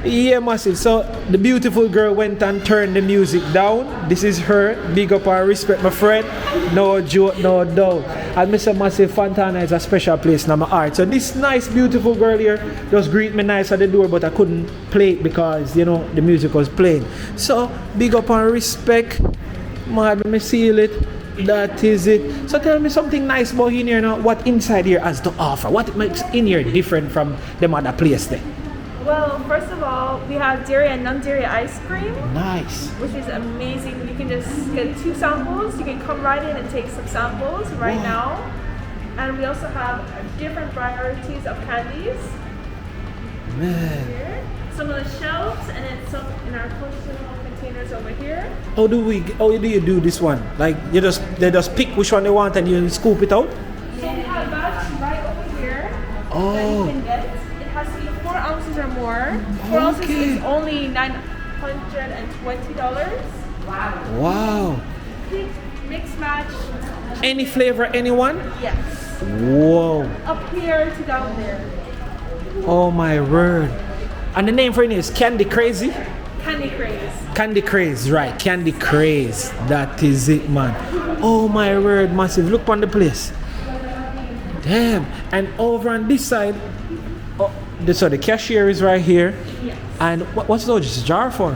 Yeah, massive. So the beautiful girl went and turned the music down. This is her. Big up and respect, my friend. No joke, no doubt. And Mr. Massive, Fontana is a special place in my heart. So this nice, beautiful girl here just greet me nice at the door, but I couldn't play it because, you know, the music was playing. So big up and respect. Man, let me seal it. That is it. So tell me something nice about in here now. What inside here has to offer? What makes in here different from them other place there? Well, first of all, we have dairy and non-dairy ice cream. Nice. Which is amazing. You can just get 2 samples. You can come right in and take some samples right now. And we also have different varieties of candies. Man. Here. Some of the shelves and then some in our personal containers over here. How do you do this one? Like they just pick which one they want and you scoop it out? So we have that right over here that Oh. you can get. It has to be 4 ounces or more. 4 ounces is only $920. Wow. Pick, mix, match. Any flavor, anyone? Yes. Whoa. Up here to down there. Oh my word. And the name for it is Candy Crazy? Candy Craze. Candy Craze, right. Candy Craze. That is it, man. Oh my word, massive. Look on the place. Damn. And over on this side, so the cashier is right here. Yes. And what's this jar for?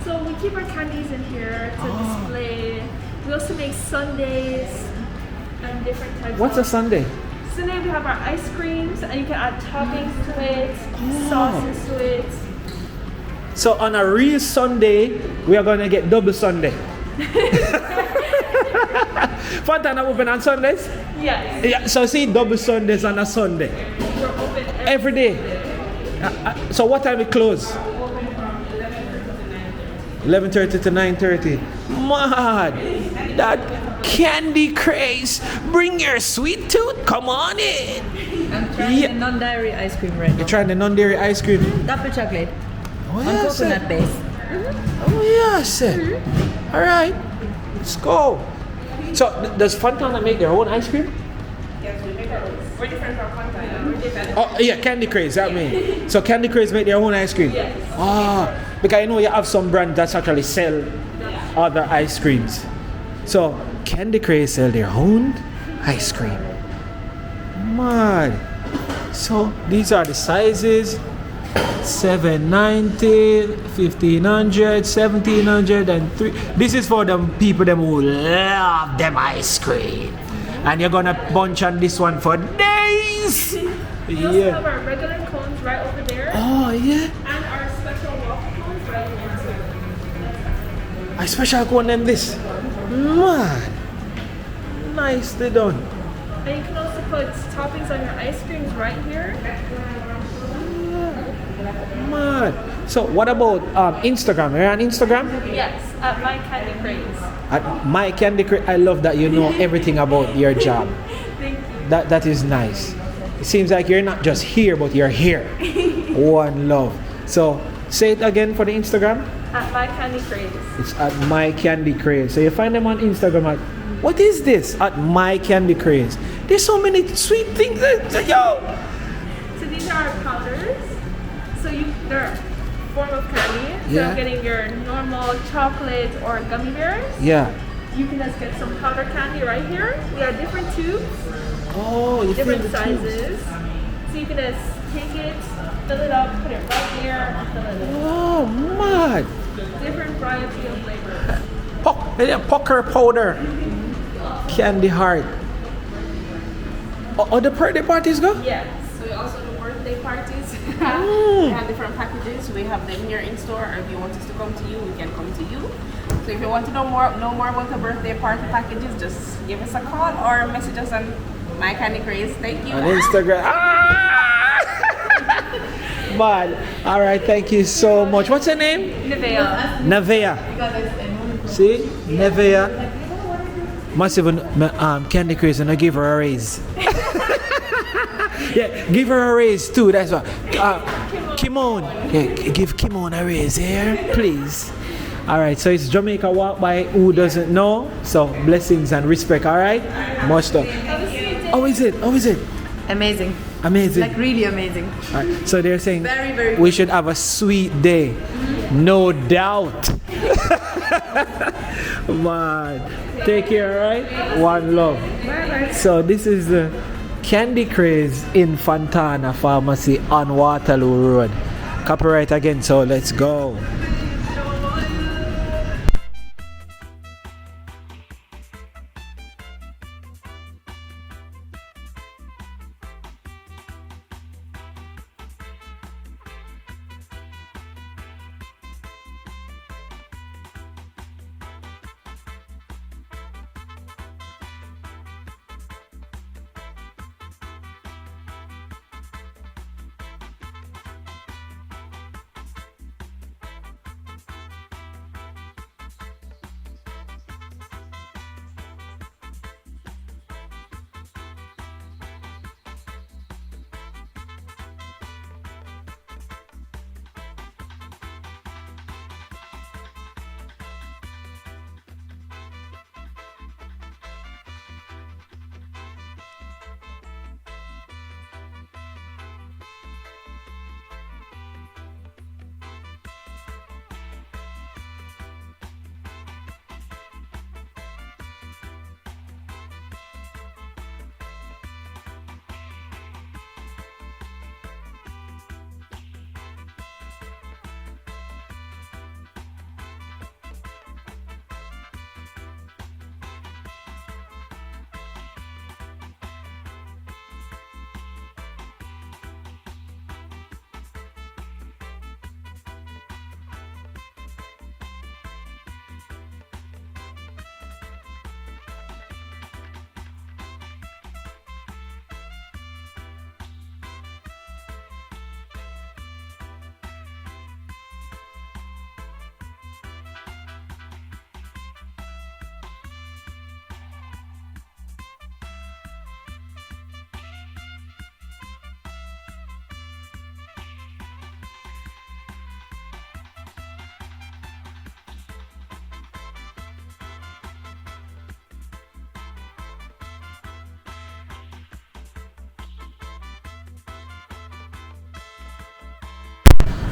So we keep our candies in here to display. We also make sundaes and different types What's a of... sundae? Sundae, we have our ice creams and you can add toppings to it, sauces to it. So on a real Sunday, we are gonna get double Sunday. Fontana open on Sundays? Yes. Yeah, so see double Sundays on a Sunday. We're open Every day. So what time we close? 11:30 to 9:30. Mad. That Candy Craze. Bring your sweet tooth. Come on in. I'm trying the non-dairy ice cream right You're now. trying the non-dairy ice cream? Double chocolate Oh, on yes, coconut base. Oh yes. All right. Let's go. So does Fontana make their own ice cream? Yes, we make ours. We're different from Fontana. We're different. Oh yeah, Candy Craze, that mean. So Candy Craze make their own ice cream? Yes. Ah, because I know you have some brands that actually sell other ice creams. So Candy Craze sell their own ice cream. Mad. So these are the sizes. 790, 1500, 1700, and 3. This is for the people them who love them ice cream. And you're gonna bunch on this one for days. We also have our regular cones right over there. Oh yeah. And our special waffle cones right here too. I special cone them this. Man. Nicely done. And you can also put toppings on your ice creams right here. Man. So what about Instagram? You're on Instagram? Yes, at My Candy Craze. At My Candy Craze. I love that you know everything about your job. Thank you. That is nice. It seems like you're not just here, but you're here. One love. So say it again for the Instagram. At My Candy Craze. It's at My Candy Craze. So you find them on Instagram at, what is this? At My Candy Craze. There's so many sweet things. Yo. So these are our powders. So they're a form of candy. So Yeah. getting your normal chocolate or gummy bears. Yeah. You can just get some powder candy right here. We have different tubes, Oh, you feel different the tubes. sizes. So you can just take it, fill it up, put it right there, and fill it in. Oh, man. Different variety of flavors. Pucker powder. Candy heart. Oh, the birthday parties go? Yes. So we also do birthday parties. We have different packages. We have them here in store, or if you want us to come to you, we can come to you. So if you want to know more about the birthday party packages, just give us a call or message us on My Candy Craze. Thank you. On Instagram. Man, all right, thank you so much. What's your name? Nivea. Nevea. See? Nevea. Must even Candy Craze and I give her a raise. Yeah, give her a raise too. That's what. Kimon. Yeah, give Kimon a raise here, please. All right, so it's Jamaica Walk by who doesn't know. So blessings and respect. All right, much love. How is it? How is it? Amazing. Amazing. Like really amazing. All right, so they're saying Very, very we should have a sweet day, no doubt. Man, take care, all right? One love. So this is the Candy Craze in Fontana Pharmacy on Waterloo Road. Copyright again, so let's go.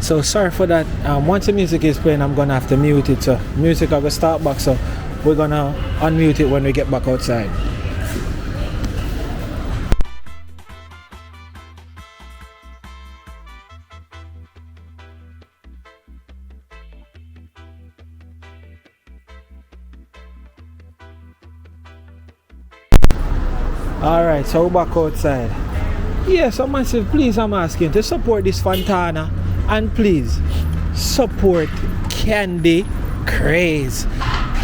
So sorry for that. Once the music is playing, I'm gonna have to mute it. So music I will start back. So we're gonna unmute it when we get back outside. Alright, so we're back outside. Yeah, so massive, please I'm asking to support this Fontana and please support Candy Craze.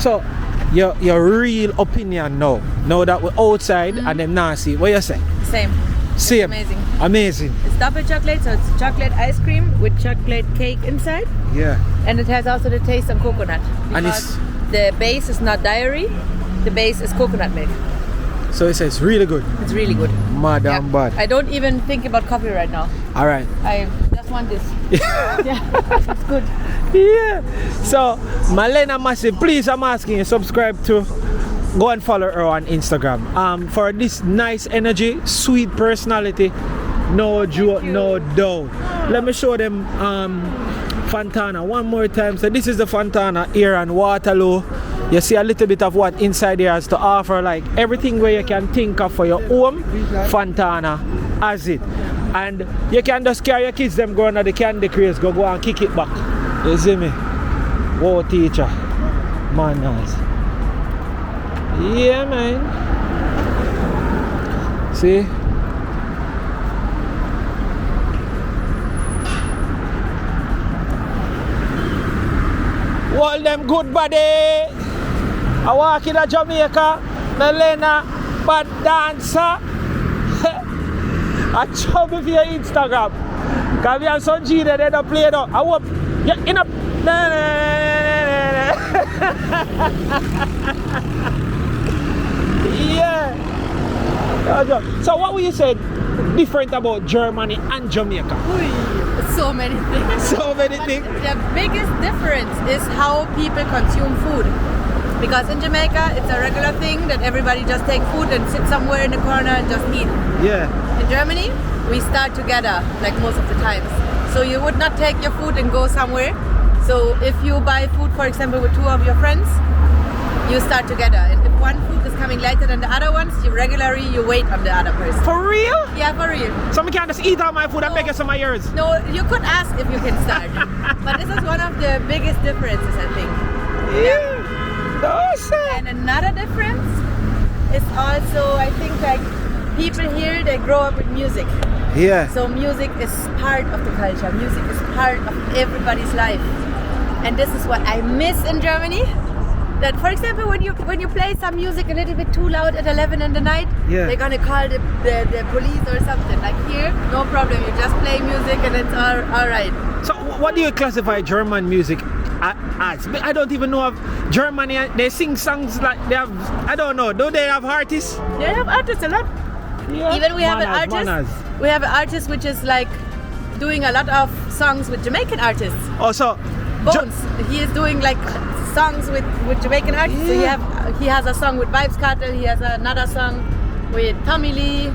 So your real opinion now that we're outside and them now see, what you say? Same. Same. Amazing. Amazing. It's double chocolate, so it's chocolate ice cream with chocolate cake inside. Yeah. And it has also the taste of coconut. And Because the base is not dairy, the base is coconut milk. So it says really good. It's really good. Madam bad. I don't even think about coffee right now. Alright. I just want this. Yeah, it's good. Yeah. So Malena Massive, please I'm asking you subscribe to, go and follow her on Instagram. For this nice energy, sweet personality, no joke, no doubt. Let me show them Fontana one more time. So this is the Fontana here on Waterloo. You see a little bit of what inside here has to offer, like everything where you can think of for your home, Fontana has it. And you can just carry your kids, them going to the Candy Craze, go and kick it back. You see me? Whoa, teacher. Manners. Yeah, man. See? All them good body. I walk in Jamaica, Melena, bad dancer. I trouble for your Instagram. Because we have some G that they don't play though. I hope you're in a... Yeah. So what will you say different about Germany and Jamaica? So many things. So many things. The biggest difference is how people consume food. Because in Jamaica, it's a regular thing that everybody just take food and sit somewhere in the corner and just eat. Yeah. In Germany, we start together, like most of the times. So you would not take your food and go somewhere. So if you buy food, for example, with two of your friends, you start together. And if one food is coming later than the other ones, you wait on the other person. For real? Yeah, for real. So I can't just eat all my food and beg some of yours? No, you could ask if you can start. But this is one of the biggest differences, I think. Yeah. No, sir. And another difference is also, I think, like people here, they grow up with music. Yeah. So music is part of the culture. Music is part of everybody's life. And this is what I miss in Germany. That, for example, when you play some music a little bit too loud at 11 in the night, they're gonna call the police or something. Like here, no problem. You just play music and it's all right. So what do you classify German music as? I don't even know of Germany. They sing songs like they have. I don't know. Do they have artists? They have artists a lot. Yeah. Even we have an artist. We have an artist which is like doing a lot of songs with Jamaican artists. Also, Bones. He is doing like songs with Jamaican artists. Yeah. So he has a song with Vibes Cartel. He has another song with Tommy Lee.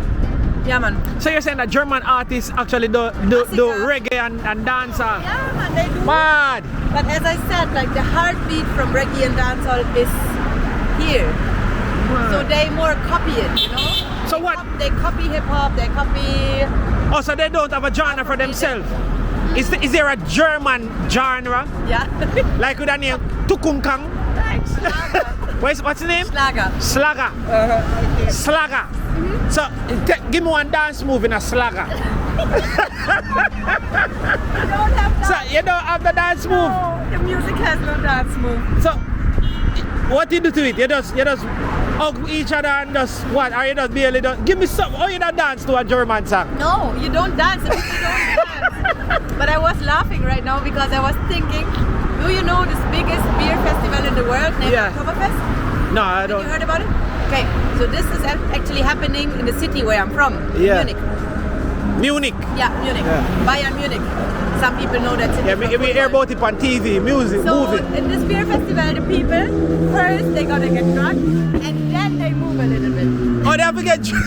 Yeah, man. So you're saying that German artists actually do reggae and dancehall? Yeah, man, they do. Mad. But as I said, like the heartbeat from reggae and dancehall is here. So they more copy it, you know? So what? They copy hip hop. They copy. Oh, so they don't have a genre for themselves. Is there a German genre? Yeah. Like with a name Tukunkang? What's the name? Schlager. Schlager. Schlager. So give me one dance move in a Schlager. You don't have that. So you don't have the dance move. No, the music has no dance move. So what do you do to it? You just hug each other and just what? Or you just barely don't give me some. Oh, you don't dance to a German song? No, you don't dance. If you don't dance. But I was laughing right now because I was thinking, do you know this biggest beer festival in the world named Oktoberfest? No, I don't. Have you heard about it? Okay, so this is actually happening in the city where I'm from, Munich. Munich. Yeah, Munich. Yeah. Bayern Munich. Some people know that city. Yeah, we hear about it on TV, music, so movie. In this beer festival, the people, first they're gonna get drunk and then they move a little bit. Oh, they have to get drunk.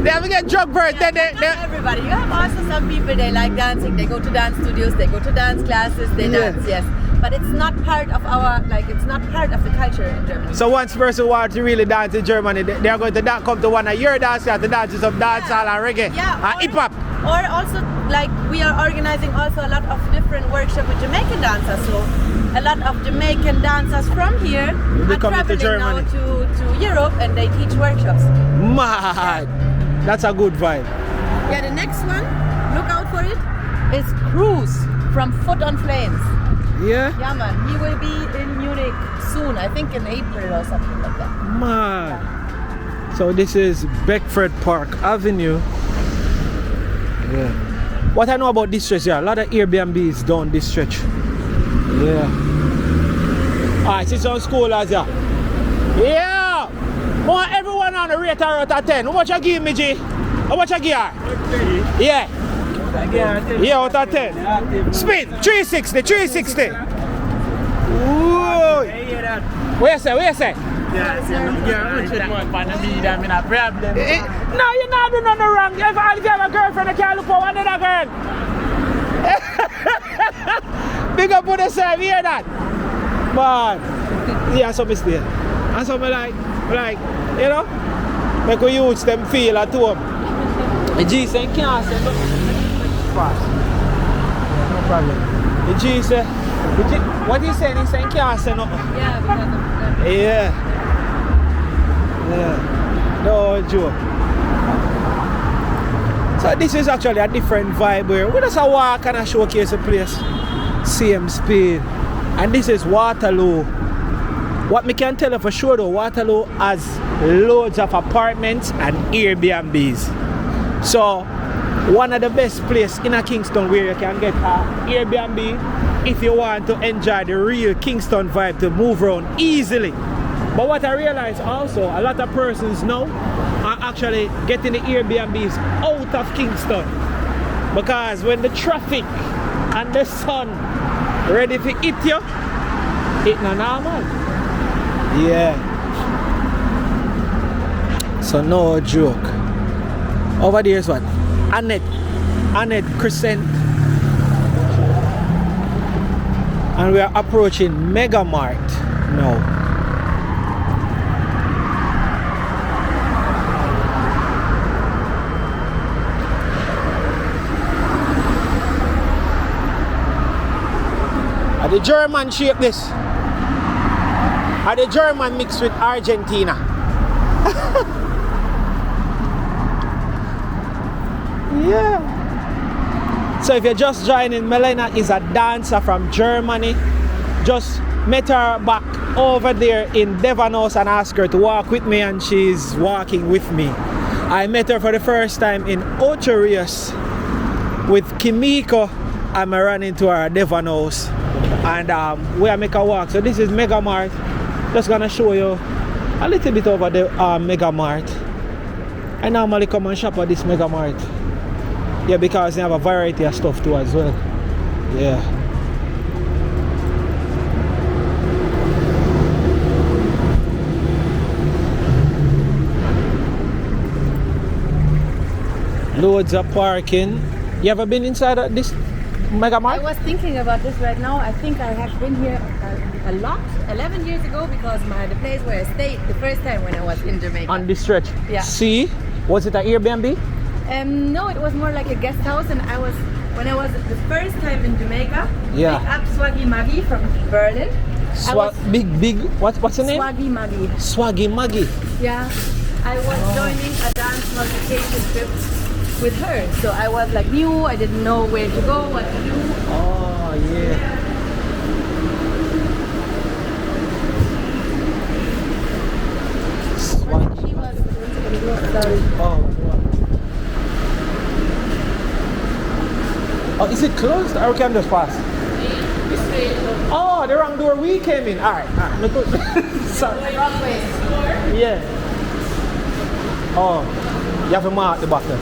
They have to get drunk first. Yeah, Then not everybody. You have also some people, they like dancing. They go to dance studios, they go to dance classes, they dance, yes. But it's not part of our, it's not part of the culture in Germany. So once person wants to really dance in Germany, they are going to come to one of your dances to dance to some dancehall and reggae and hip hop. Or also, like, we are organizing also a lot of different workshops with Jamaican dancers. So a lot of Jamaican dancers from here are coming to traveling now Germany. to Europe, and they teach workshops. Mad. That's a good vibe. Yeah, the next one, look out for it, is Cruise from Foot on Flames. Yeah? Yeah, man, he will be in Munich soon, I think in April or something like that. Mad. So this is Beckford Park Avenue. Yeah. What I know about this stretch, yeah, a lot of Airbnbs down this stretch. Yeah. Alright, sit on schoolers, yeah. Yeah! Want everyone on the rate out of 10. How much you give me, G? How much you give her? Yeah. Yeah, out of 10. Spin! 360, 360. Whoa! Where you say, where you say? Yeah, No, you're not doing nothing wrong. If you have a girlfriend, you can't look for another girl. Big up on yourself, you hear that? But, yeah, so mistake. And so like, you know, make we use them feel at home. The G say, can't say nothing. Fast. No problem. The G say, what he saying? He saying, can't say nothing. Yeah, because of that. Yeah. Yeah. No joke. So this is actually a different vibe where we just walk and showcase the place. Same speed. And this is Waterloo. What me can tell you for sure though, Waterloo has loads of apartments and Airbnbs. So one of the best places in a Kingston where you can get an Airbnb if you want to enjoy the real Kingston vibe to move around easily. But what I realize also, a lot of persons now are actually getting the Airbnbs out of Kingston. Because when the traffic and the sun ready to hit you, it's not normal. Yeah. So no joke. Over there is what? Annette Crescent. And we are approaching Mega Mart now. The German shape this. Are the German mixed with Argentina? Yeah. So if you're just joining, Melena is a dancer from Germany. Just met her back over there in Devon House and asked her to walk with me, and she's walking with me. I met her for the first time in Ocherius with Kimiko, and I ran into her at Devon House. And we are make a walk. So this is Mega Mart. Just gonna show you a little bit over the Mega Mart. I normally come and shop at this Mega Mart. Yeah, because they have a variety of stuff too as well. Yeah. Loads of parking. You ever been inside of this Mega Mart? I was thinking about this right now. I think I have been here a lot, 11 years ago, because the place where I stayed the first time when I was in Jamaica. On this stretch? Yeah. See? Was it an Airbnb? No, it was more like a guest house, and when I was the first time in Jamaica, Yeah. picked up Swaggy Maggie from Berlin. Big, what's the name? Swaggy Maggie. Swaggy Maggie. Yeah. I was joining a dance multiplication trip with her. So I was like new, I didn't know where to go, what to do. Oh, yeah. Swaggy. She was sorry. Oh, is it closed or can just pass? Oh, the wrong door we came in. Alright. Sorry. Wrong way. Yeah. Oh, you have a mark at the back there.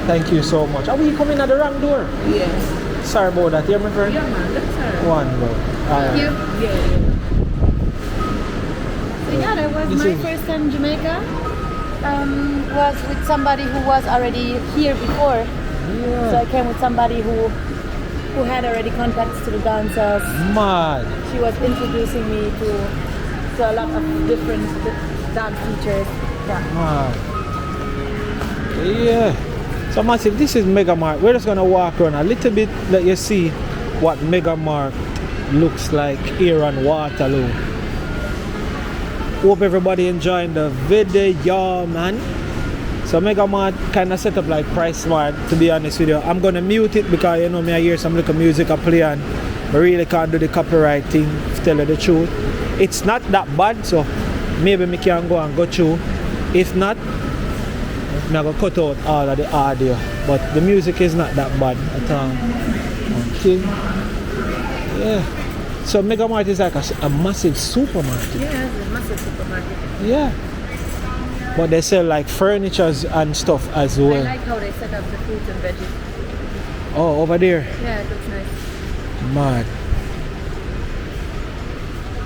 Thank you so much. Are we coming at the wrong door? Yes. Sorry about that. You my friend? Yeah, man, that's her. One go. Thank you. Yeah. So yeah, that was This my is- first time in Jamaica. Was with somebody who was already here before. Yeah. So I came with somebody who had already contacts to the dancers. Mad. She was introducing me to a lot of different dance teachers. Yeah. Mad. Yeah. So massive, this is Mega Mart. We're just gonna walk around a little bit, let you see what Mega Mart looks like here on Waterloo. Hope everybody enjoying the video, man. So Mega Mart kind of set up like Price Smart, to be honest with you. I'm gonna mute it because you know me I hear some little music I play and I really can't do the copyright thing, to tell you the truth. It's not that bad, so maybe me can go and go through. If not, I'm gonna cut out all of the audio. But the music is not that bad at all. Okay. Yeah. So Mega Mart is like a massive supermarket. Yeah, it's a massive supermarket. Yeah. But they sell like furnitures and stuff as well. I like how they set up the fruits and veggies. Oh, over there. Yeah, it looks nice. Mad.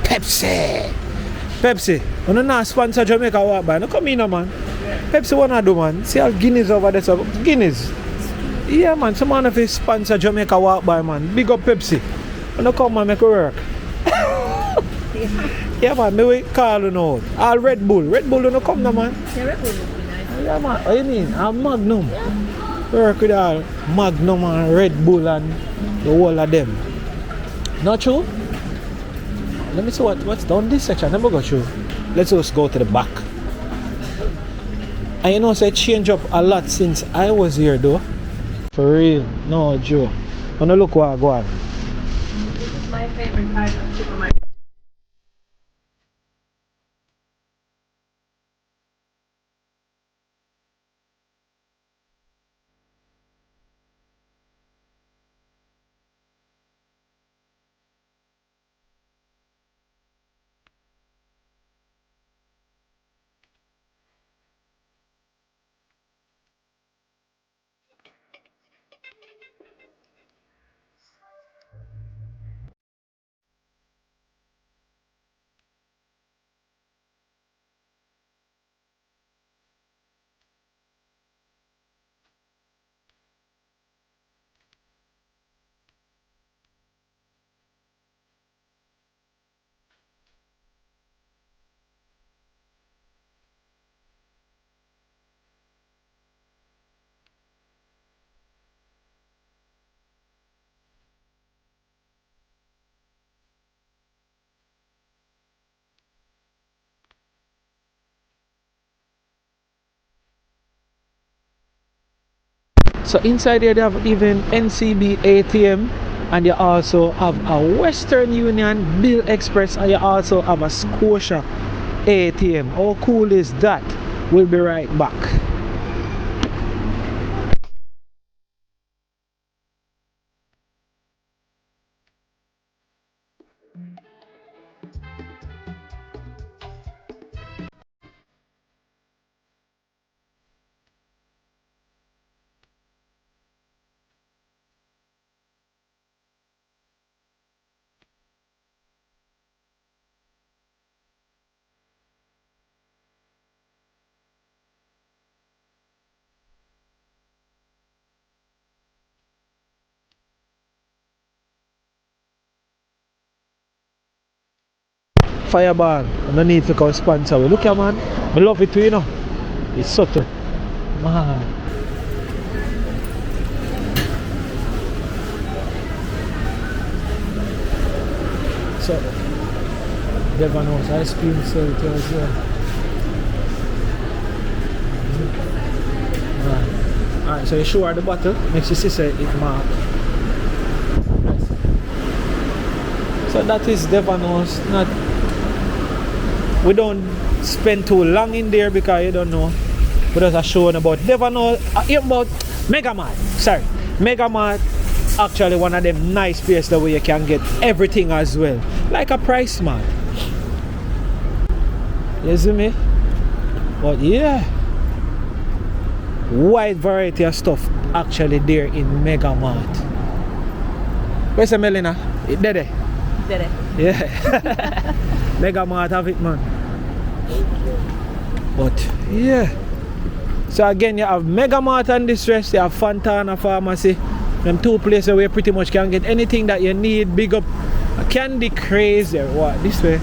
Pepsi. You don't know sponsor Jamaica walk by. No come in, man. Pepsi wanna do, man. See all Guinness over there. So Guinness. Yeah, man. Some man of his sponsor Jamaica walk by, man. Big up Pepsi. You don't come and make it work. Yeah, man. Me we call you now. All Red Bull. Red Bull don't come now, man. Yeah, Red Bull would be nice. Yeah, man. What you mean? A Magnum. Yeah. Work with all Magnum and Red Bull and the whole of them. Not true? Let me see what's down this section. Let me go through. Let's just go to the back. And you know, so it changed up a lot since I was here, though. For real. No, Joe. Wanna look what I go on. It's my favorite part of supermarket. So inside here they have even NCB ATM, and you also have a Western Union Bill Express, and you also have a Scotia ATM. How cool is that? We'll be right back. Fireball, no need to come sponsor. Look here, man. I love it too, you know. It's subtle. Man. So, Devon House ice cream sale too as well. Alright, so you show her the bottle. Makes you see say it mark. So that is Devon House. Not. We don't spend too long in there because you don't know. We just are showing about Devon House, about Mega Mart. Sorry, Mega Mart. Actually, one of them nice places where you can get everything as well, like a Price Smart. You see me? But yeah, wide variety of stuff actually there in Mega Mart. Where's the Melina? It there? There. Yeah. Mega Mart have it, man. But yeah. So again, you have Mega Mart and Distress, you have Fontana Pharmacy. Them two places where you pretty much can get anything that you need. Big up Candy Craze. What? This way.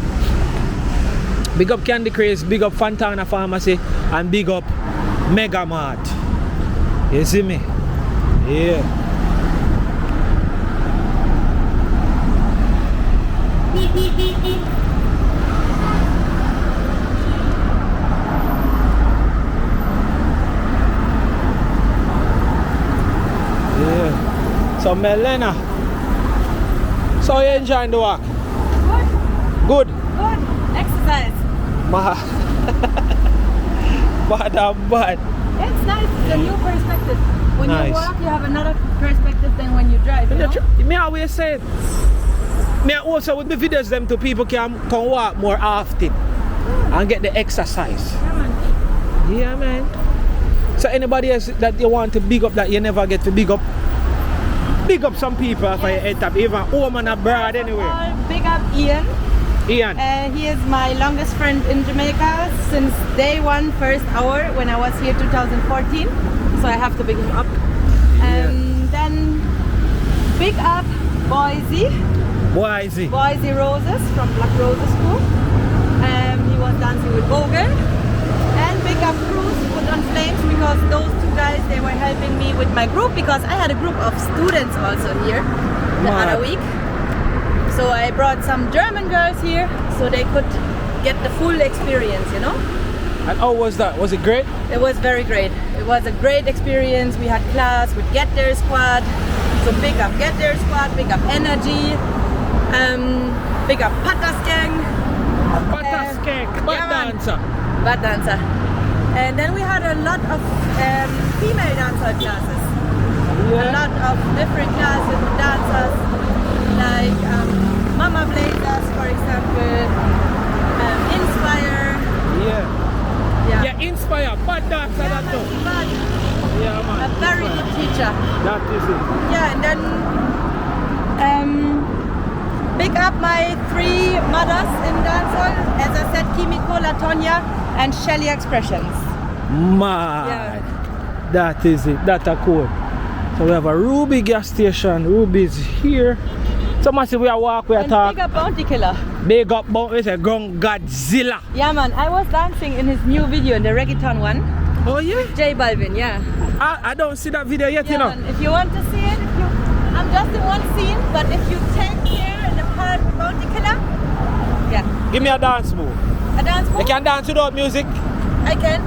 Big up Candy Craze, big up Fontana Pharmacy, and big up Mega Mart. You see me? Yeah. Yeah. So Melena, so you enjoying the walk? Good. Good. Good. Exercise. Bad. It's nice. It's a new perspective. When Nice. you walk, you have another perspective than when you drive. You know? Me always say, me also with the videos them to people can walk more often and get the exercise. Yeah, man. So anybody else that you want to big up that you never get to big up some people after you end up, even home and abroad anyway. Big up Ian. Ian. He is my longest friend in Jamaica since day one, first hour when I was here 2014. So I have to big him up. Then big up Boise. Boise Roses from Black Roses School. He was dancing with Bogan. And big up Cruz, Put on Flames, because those two guys, they were helping me with my group, because I had a group of students also here the other week. So I brought some German girls here so they could get the full experience, you know? And how was that? Was it great? It was very great. It was a great experience. We had class with Get There Squad. So big up Get There Squad, big up Energy, big up Patas Gang. Patas Gang, Bad dancer. And then we had a lot of female dancer classes. A lot of different classes of dancers, like Mama Blazers, for example, Inspire. Yeah, Inspire, bad dancer that too. Yeah, man. A very good teacher. That is it. Yeah, and then big up my three mothers in dancehall. As I said, Kimiko, Latonya, and Shelly Expressions. Man, that is it. That's a cool. So we have a Ruby gas station. Ruby's here. So massive we are walk, we are talk. Big up Bounty Killer. Big up Bounty, it's a Ground Godzilla. Yeah, man. I was dancing in his new video, the reggaeton one. Oh yeah? J Balvin, yeah. I don't see that video yet, Yeah, you know. man. If you want to see it, I'm just in one scene, but if you take care in the part with Bounty Killer, yeah. Give me a dance move. A dance move? You can dance without music. I can.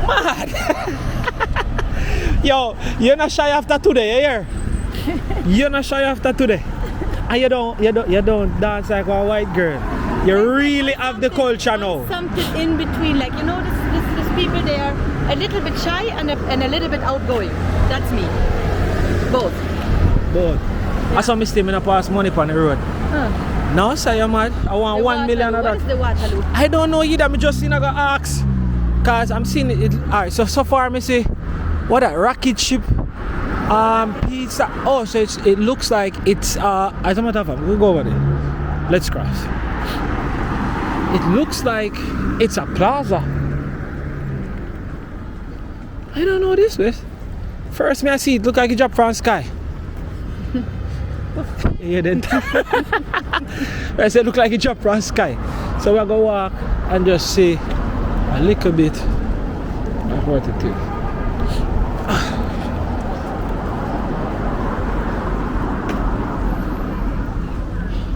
Mad. Yo, you're not shy after today, you hear? You're not shy after today. And you don't dance like a white girl. You really have the culture now. Something in between, like you know, this people, they are a little bit shy and a little bit outgoing. That's me. Both. I saw me still pass money on the road. No, sir, you're mad. I want The 1 million of What is that. the Waterloo? I don't know either. I'm just gonna ask. Cause I'm seeing it. Alright, so far me see what that rocket ship pizza. Oh, so it looks like it's as a matter of fact, we'll go over there. Let's cross. It looks like it's a plaza. I don't know this place. First me I see it look like it dropped from sky. Yeah, then I said look like it dropped from sky. So we're gonna walk and just see a little bit of what it is.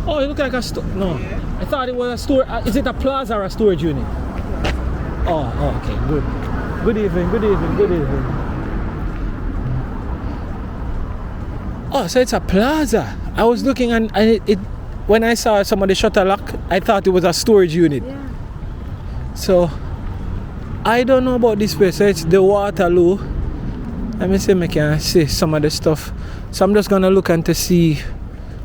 Oh, it looks like a store. No, I thought it was a store. Is it a plaza or a storage unit? Oh, okay, good. Good evening. Oh, so it's a plaza. I was looking and it when I saw some of the shutter lock, I thought it was a storage unit. Yeah. So I don't know about this place. So it's the Waterloo. Let me see if I can see some of the stuff. So I'm just gonna look and to see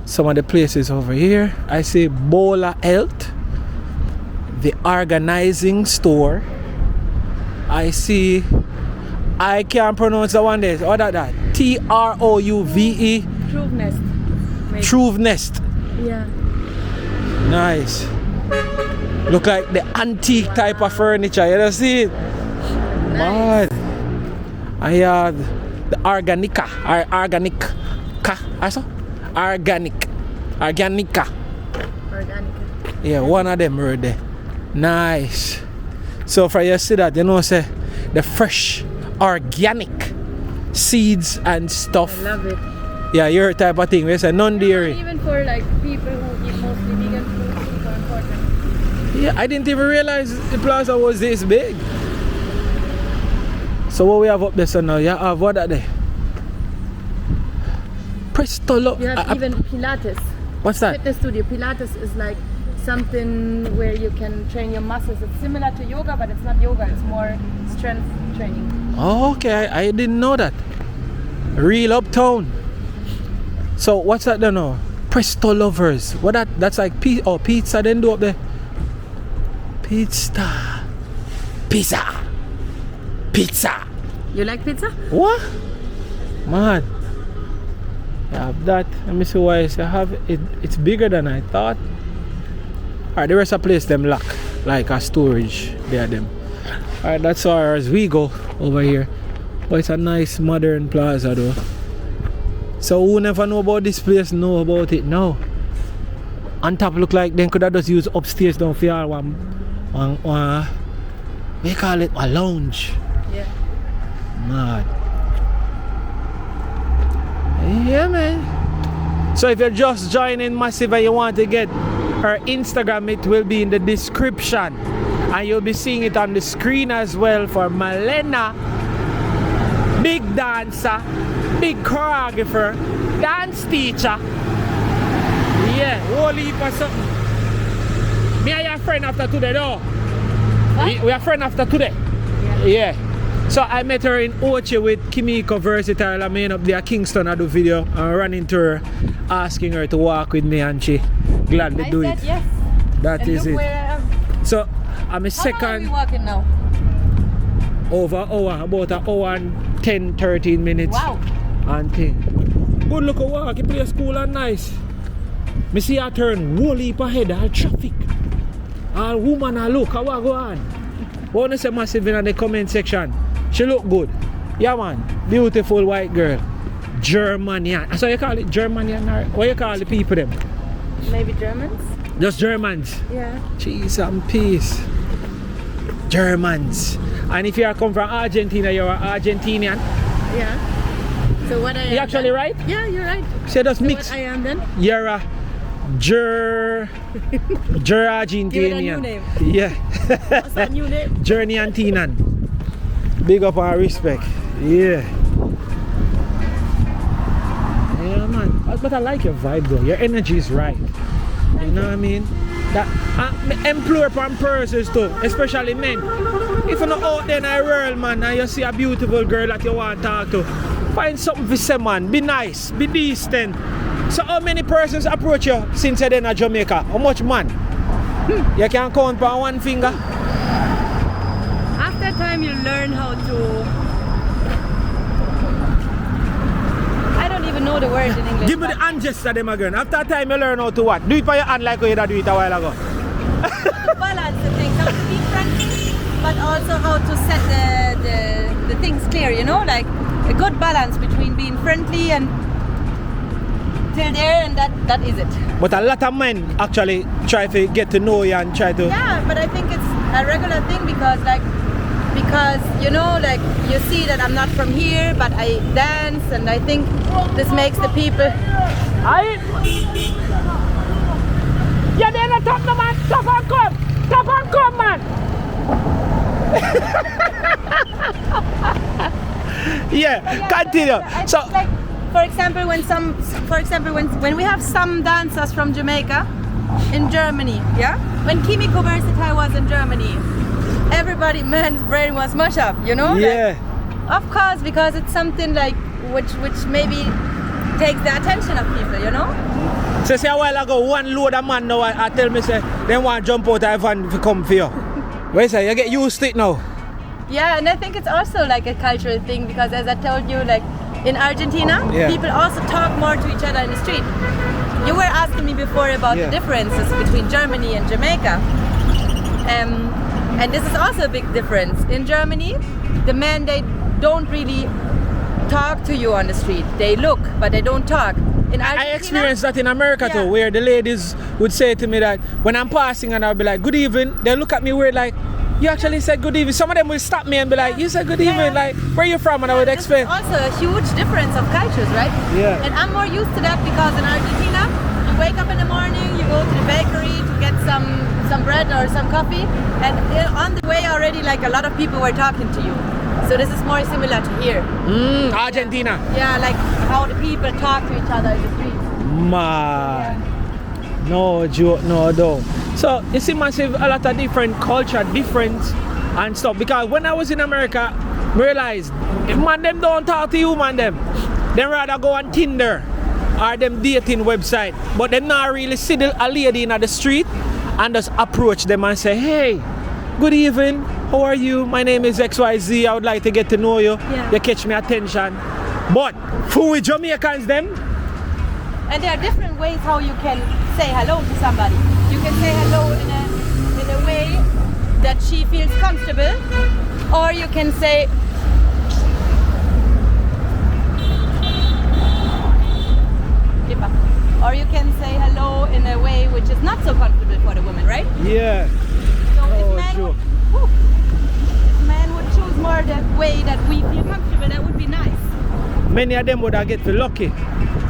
some of the places over here. I see Bola Health, the organizing store. I see, I can't pronounce the one there. What that? Trouve. True Nest. Maybe. True Nest. Yeah. Nice. Look like the antique type of furniture. You don't see it? Nice. Man. I have the Organica. Organica. Organic. Yeah, one of them right there. Nice. So for you see that, you know, say the fresh organic seeds and stuff. I love it. Yeah, your type of thing. We say non-dairy. Even for like people who eat mostly vegan food, it's so important. Yeah, I didn't even realize the plaza was this big. So what we have up there, so now? You have what are they? Presto. You have even Pilates. What's that? Fitness studio. Pilates is like something where you can train your muscles. It's similar to yoga, but it's not yoga. It's more strength training. Oh, okay. I didn't know that. Real uptown. So what's that then now? Presto lovers. What that? That's like pizza. Then do up there. Pizza. You like pizza? What? Man. I have that. Let me see why I have it. It's bigger than I thought. Alright, the rest of the place them lock. Like a storage. There them. Alright, that's far as we go over here. But it's a nice modern plaza though. So who never know about this place know about it now. On top look like they could have just use upstairs down for y'all one we call it a lounge. Yeah. Mad. Yeah, man. So if you're just joining Massive and you want to get her Instagram, it will be in the description. And you'll be seeing it on the screen as well for Malena. Big dancer, big choreographer, dance teacher. Yeah, whole heap of something. Me and your friend after today though. We are friends after today. Yeah. So I met her in Oche with Kimiko Versatile. I made up there at Kingston. I do video and ran into her, asking her to walk with me, and she gladly do it. Yes. That And is look it. where I am. So I'm a How long are second we walking now? over hour, about an hour and 10-13 minutes. Wow. And thing. Good look at walk, you play school and nice. Me see her turn whole heap ahead, all traffic. All woman I look, how go on? Wanna say Massive in the comment section. She look good. Yeah man, beautiful white girl. Germanian. So you call it Germanian or what you call the people them? Maybe Germans? Just Germans. Yeah. Cheese and peace. Germans. And if you come from Argentina, you're an Argentinian. Yeah. So what I am You actually then? right? Yeah, you're right. So just So mix. what I am then? You're a Argentinian. Give it a new name. Yeah. What's that new name? Journey and Tinan. Big up and respect. Yeah. Yeah man. But I like your vibe though. Your energy is right. You know what I mean? That employer from persons too, especially men. If you're not out there in a world man and you see a beautiful girl that you want to talk to, find something for say man. Be nice, be decent. So how many persons approach you since you're in Jamaica? How much man? You can count on one finger. After time you learn how to... I don't even know the word in English. Give me the hand gesture them again. After time you learn how to what? Do it by your hand like you do it a while ago. How to balance the things, how to be friendly, but also how to set the things clear, you know? Like a good balance between being friendly and till there, and that is it. But a lot of men actually try to get to know you and try to... Yeah, but I think it's a regular thing because you know, like you see that I'm not from here, but I dance, and I think this makes the people... Yeah, they're not top no man. Top and come man. Yeah, continue. I So think, like, for example, when we have some dancers from Jamaica in Germany, yeah? When Kimiko Versatile was in Germany, everybody, man's brain was mush up, you know? yeah. Like, of course, because it's something like which maybe takes the attention of people, you know? So say a while ago, one load of man now I tell me say they want to jump out of van to come for you. What you say? You get used to it now. Yeah, and I think it's also like a cultural thing because as I told you, like in Argentina, people also talk more to each other in the street. You were asking me before about the differences between Germany and Jamaica. And this is also a big difference. In Germany, the men, they don't really talk to you on the street. They look, but they don't talk. in I Argentina. experienced that in America Yeah. too, where the ladies would say to me that when I'm passing and I'll be like, good evening, they look at me weird like, you actually said good evening. Some of them will stop me and be like, you said good Yeah, evening, yeah. like, where you from? And I would This is explain. also a huge difference of cultures, right? Yeah. And I'm more used to that because in Argentina, you wake up in the morning, you go to the bakery to get some bread or some coffee, and on the way already, like a lot of people were talking to you. So this is more similar to here. Argentina. Yeah, like how the people talk to each other in the streets. Man. No joke, no doubt. So you see massive a lot of different culture, difference and stuff. Because when I was in America, I realized if man them don't talk to you, man them rather go on Tinder or them dating website. But them not really see a lady in the street and just approach them and say, hey, good evening, how are you? My name is XYZ, I would like to get to know you. Yeah. You catch me attention. But for we Jamaicans them, And there are different ways how you can say hello to somebody. You can say hello in a way that she feels comfortable, or you can say or you can say hello in a way which is not so comfortable for the woman, right? yeah. So Oh, if sure. man would choose more the way that we feel comfortable, that would be nice. Many of them would have get lucky.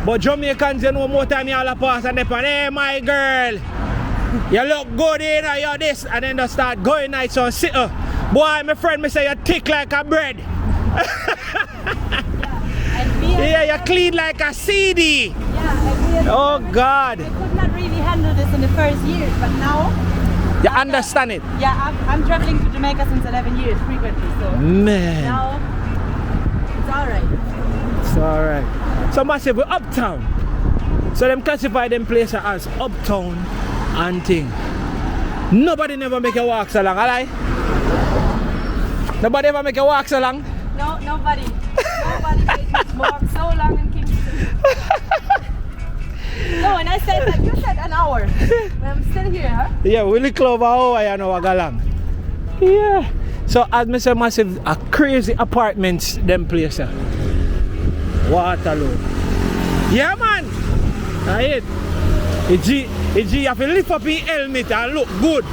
But Jamaicans, you know, more time you all pass and they pan, hey my girl, you look good in you're this, and then they start going nice on sit. Boy, my friend, me say you thick like a bread. And we Yeah, you clean like a CD. and we Oh God. we could not really handle this in the first years, but now You understand it? yeah, I'm traveling to Jamaica since 11 years frequently, so Man, now it's alright. it's alright. So massive, we're uptown. So them classify them places as uptown and thing. Nobody never make you walk so long, alright? Nobody ever make you walk so long? No, nobody made me walk so long in Kingston. No, and I said that you said an hour. But I'm still here, huh? Yeah, we look over how I know what long. Yeah. So as me say massive crazy apartments them places. Waterloo. Yeah man. Right. You have to lift up your helmet and look good.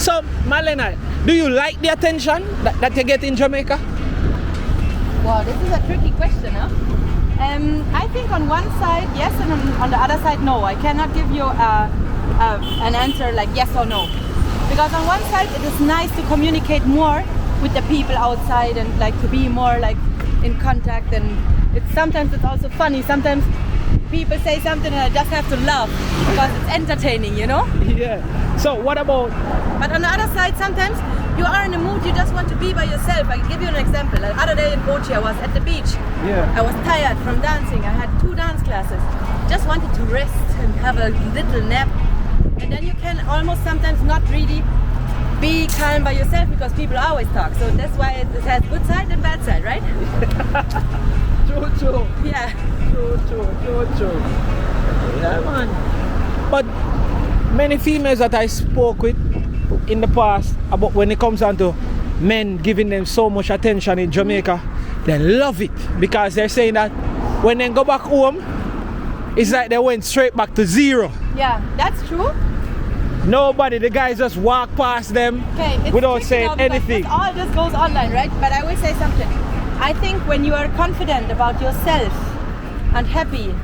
So Marlena, do you like the attention that you get in Jamaica? Wow, this is a tricky question, huh? I think on one side, yes, and on the other side, no. I cannot give you an answer like yes or no. Because on one side, it is nice to communicate more with the people outside and like to be more like in contact, and sometimes it's also funny. Sometimes people say something and I just have to laugh because it's entertaining, you know? Yeah. So what about But on the other side, sometimes you are in a mood, you just want to be by yourself. I can give you an example. The other day in Kochi, I was at the beach. Yeah. I was tired from dancing. I had 2 dance classes. Just wanted to rest and have a little nap. And then you can almost sometimes not really be calm by yourself because people always talk. So that's why it has good side and bad side, right? True. Yeah. True. Yeah, man. But many females that I spoke with in the past about when it comes down to men giving them so much attention in Jamaica, they love it because they're saying that when they go back home, it's like they went straight back to zero. Yeah, that's true. Nobody, the guys just walk past them Okay, it's without tricky saying now because anything. all this goes online, right? But I will say something. I think when you are confident about yourself and happy,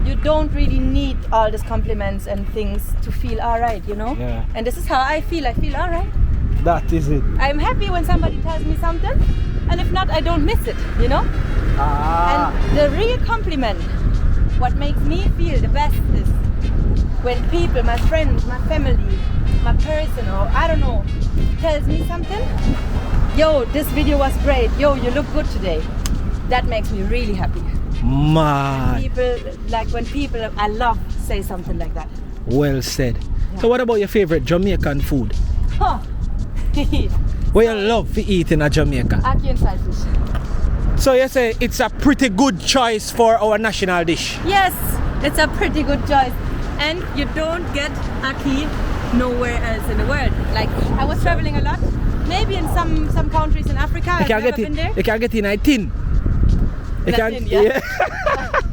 you don't really need all these compliments and things to feel alright, you know? Yeah. And this is how I feel. I feel alright. That is it. I'm happy when somebody tells me something, and if not, I don't miss it, you know? Ah. And the real compliment, what makes me feel the best is when people, my friends, my family, my person, or I don't know, tells me something. Yo, this video was great. Yo, you look good today. That makes me really happy. Man. People, like when people I love say something like that. Well said. Yeah. So what about your favorite Jamaican food? Huh. What you love to eat in a Jamaica? Ackee and saltfish. So you say it's a pretty good choice for our national dish. Yes, it's a pretty good choice. And you don't get ackee nowhere else in the world. Like, I was traveling a lot. Maybe in some countries in Africa. I've never been there. You can get in a tin. You can, Latin, yeah.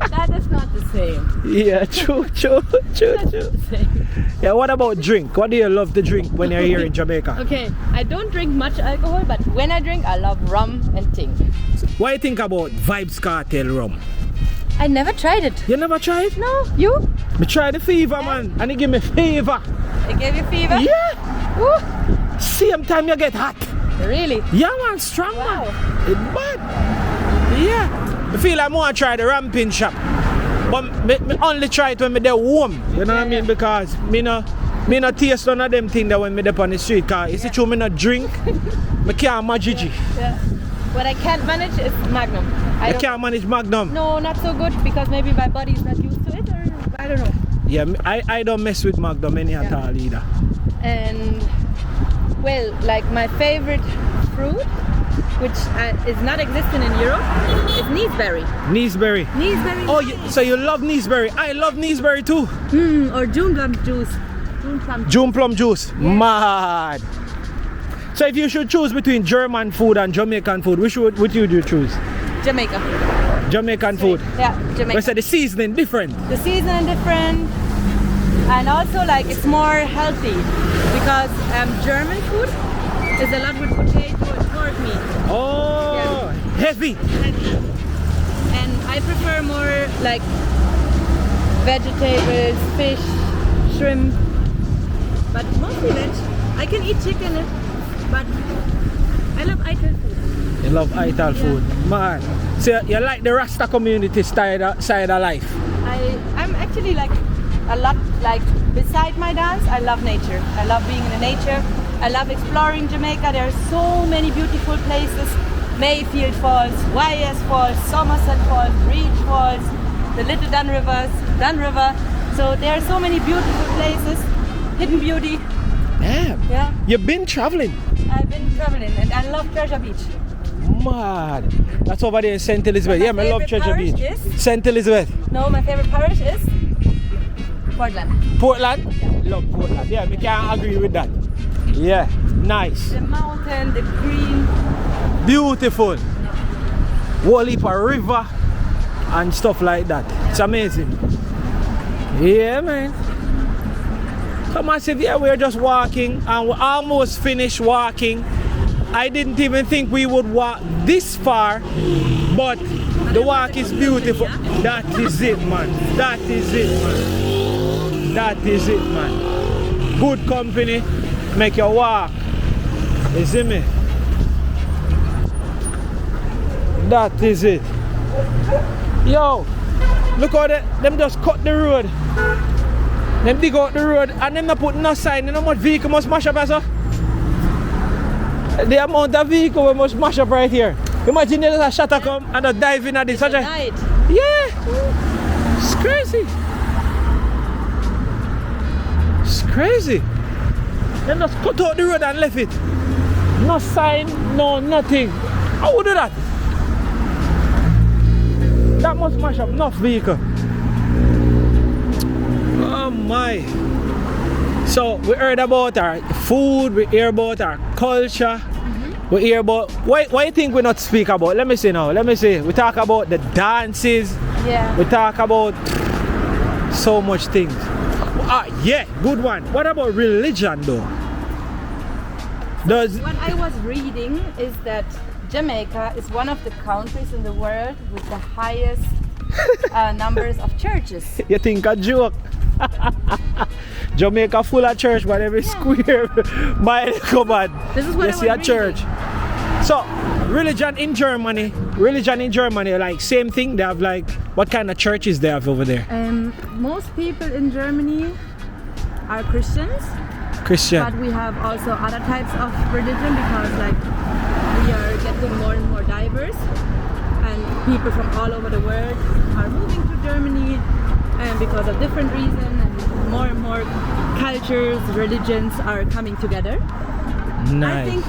That is not the same. Yeah, true. The same. Yeah, what about drink? What do you love to drink when you're here in Jamaica? Okay, I don't drink much alcohol, but when I drink, I love rum and ting. What do you think about Vibes Cartel rum? I never tried it. You never tried? No, you? Me try the fever, man, and it give me fever. It gave you fever? Yeah. Ooh, Same time you get hot. really? Yeah, man, strong, Wow. man. It's bad. Yeah. I feel like I want to try the ramping shop. But me only try it when me there home. You know what I mean? Because me no taste none of them things that when me there on the street. Cause is it true me not drink? Me can't manage it. Yeah. What I can't manage is Magnum. I can't manage Magnum. No, not so good because maybe my body is not used to it, or I don't know. Yeah, I don't mess with Magnum any at all either. And well, like my favorite fruit, which is not existing in Europe, is Neeseberry. Neeseberry. Neeseberry. Oh, so you love Neeseberry? I love Neeseberry too. Or June plum juice. June plum juice. Mad. So if you should choose between German food and Jamaican food, which would you choose? Jamaica. Jamaican food. Yeah, Jamaica. But so the seasoning different. The season different, and also like it's more healthy because German food is a lot with potato and pork meat. Oh, heavy. And I prefer more like vegetables, fish, shrimp, but mostly veg. I can eat chicken, but I love Ital food. You love Ital food, man. So you like the Rasta community side of life? I'm actually like a lot like beside my dance. I love nature. I love being in the nature. I love exploring Jamaica. There are so many beautiful places. Mayfield Falls, YS Falls, Somerset Falls, Reach Falls, the Little Dun River. So there are so many beautiful places, hidden beauty. Damn. Yeah. You've been traveling. I've been traveling and I love Treasure Beach. Mad. That's over there in St. Elizabeth. My Yeah, I love favorite Treasure parish Beach. is? St. Elizabeth. No, my favorite parish is Portland. Portland? Love Portland. Yeah, we can't agree with that. Yeah, nice. The mountain, the green. Beautiful. Whole heap of river and stuff like that. It's amazing. Yeah, man. So massive, yeah, we're just walking and we almost finished walking. I didn't even think we would walk this far, but the walk is beautiful. That is it, man. That is it, man. That is it, man. Good company, make your walk. You see me? That is it. Yo, look how them just cut the road. Them dig out the road and them not put no sign. You know how much vehicle must mash up as well? The amount of vehicle we must mash up right here. Imagine there's a shutter come and a dive in at this. Such a Night. yeah, it's crazy. It's crazy. Them just cut out the road and left it. No sign, no nothing. How would do that? That must mash up enough vehicle. Oh my. So we heard about our food, we hear about our culture, we hear about what you think we not speak about? Let me see now. Let me see. We talk about the dances. Yeah. We talk about so much things. Yeah, good one. What about religion though? What I was reading is that Jamaica is one of the countries in the world with the highest numbers of churches. You think a joke? Jamaica full of church, but every square mile come on. This is what you I see was a church. So religion in Germany, like same thing. They have like what kind of churches they have over there? Most people in Germany are Christians. Christian. But we have also other types of religion because like we are getting more and more diverse and people from all over the world are moving to Germany and because of different reasons and more cultures, religions are coming together. Nice. I think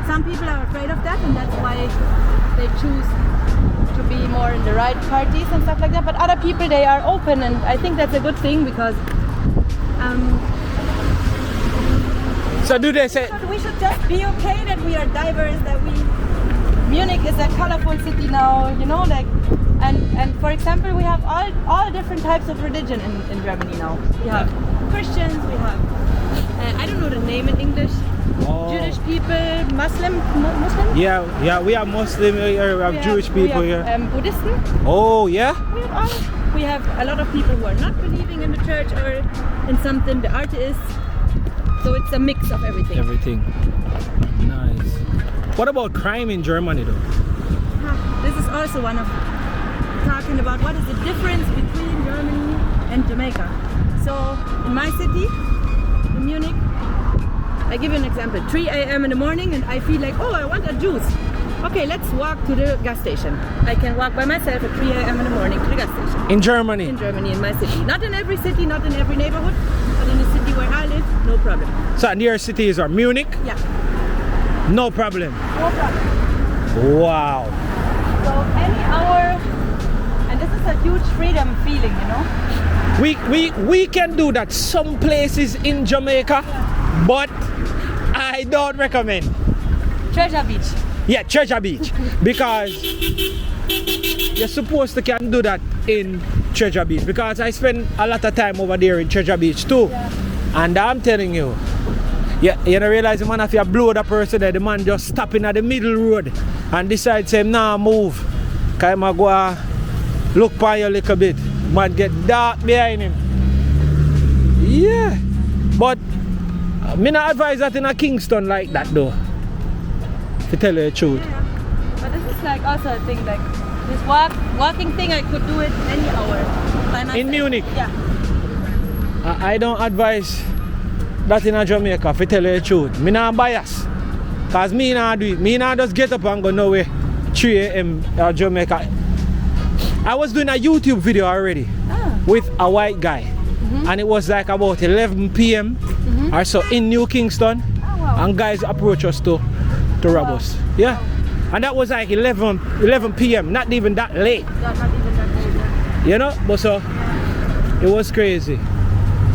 some people are afraid of that and that's why they choose to be more in the right parties and stuff like that, but other people they are open and I think that's a good thing because so do they say we should just be okay that we are diverse, that we Munich is a colorful city now, you know, like, and for example, we have all different types of religion in Germany now. We have Christians, we have, I don't know the name in English, Jewish people, Muslim? Yeah, we have Muslim here, we have Jewish people we have, here. Buddhist. Oh, yeah? We have a lot of people who are not believing in the church or in something, the artists. So it's a mix of everything. Everything. Nice. What about crime in Germany though? This is also one of talking about what is the difference between Germany and Jamaica. So in my city, in Munich, I give you an example. 3 a.m. in the morning and I feel like, oh, I want a juice. Okay, let's walk to the gas station. I can walk by myself at 3 a.m. in the morning to the gas station. In Germany? In Germany, in my city. Not in every city, not in every neighborhood, but in the city where I live, no problem. So near cities are Munich? Yeah. No problem? No problem. Wow. So any hour, and this is a huge freedom feeling, you know? We can do that some places in Jamaica, but I don't recommend. Treasure Beach. Yeah, Treasure Beach. Because you're supposed to can do that in Treasure Beach. Because I spend a lot of time over there in Treasure Beach too. Yeah. And I'm telling you, you don't realize the man if you blow the person there, the man just stopping at the middle road and decide say, nah, move. Cause I'm go look by you a little bit. Man get dark behind him. Yeah. But me not advise that in a Kingston like that though. To tell you the truth. Yeah. But this is like also a thing, like this walking thing, I could do it any hour. By myself. In Munich? Yeah. I don't advise that in a Jamaica, to tell you the truth. Me not bias. Cause me not do it. Me not just get up and go nowhere 3 a.m. Jamaica. I was doing a YouTube video already with a white guy. And it was like about 11 p.m. or so in New Kingston. Oh, wow. And guys approach us to rob us. Yeah. And that was like 11 p.m. Not even that late. Yeah, not even that late, yeah. You know? But so it was crazy.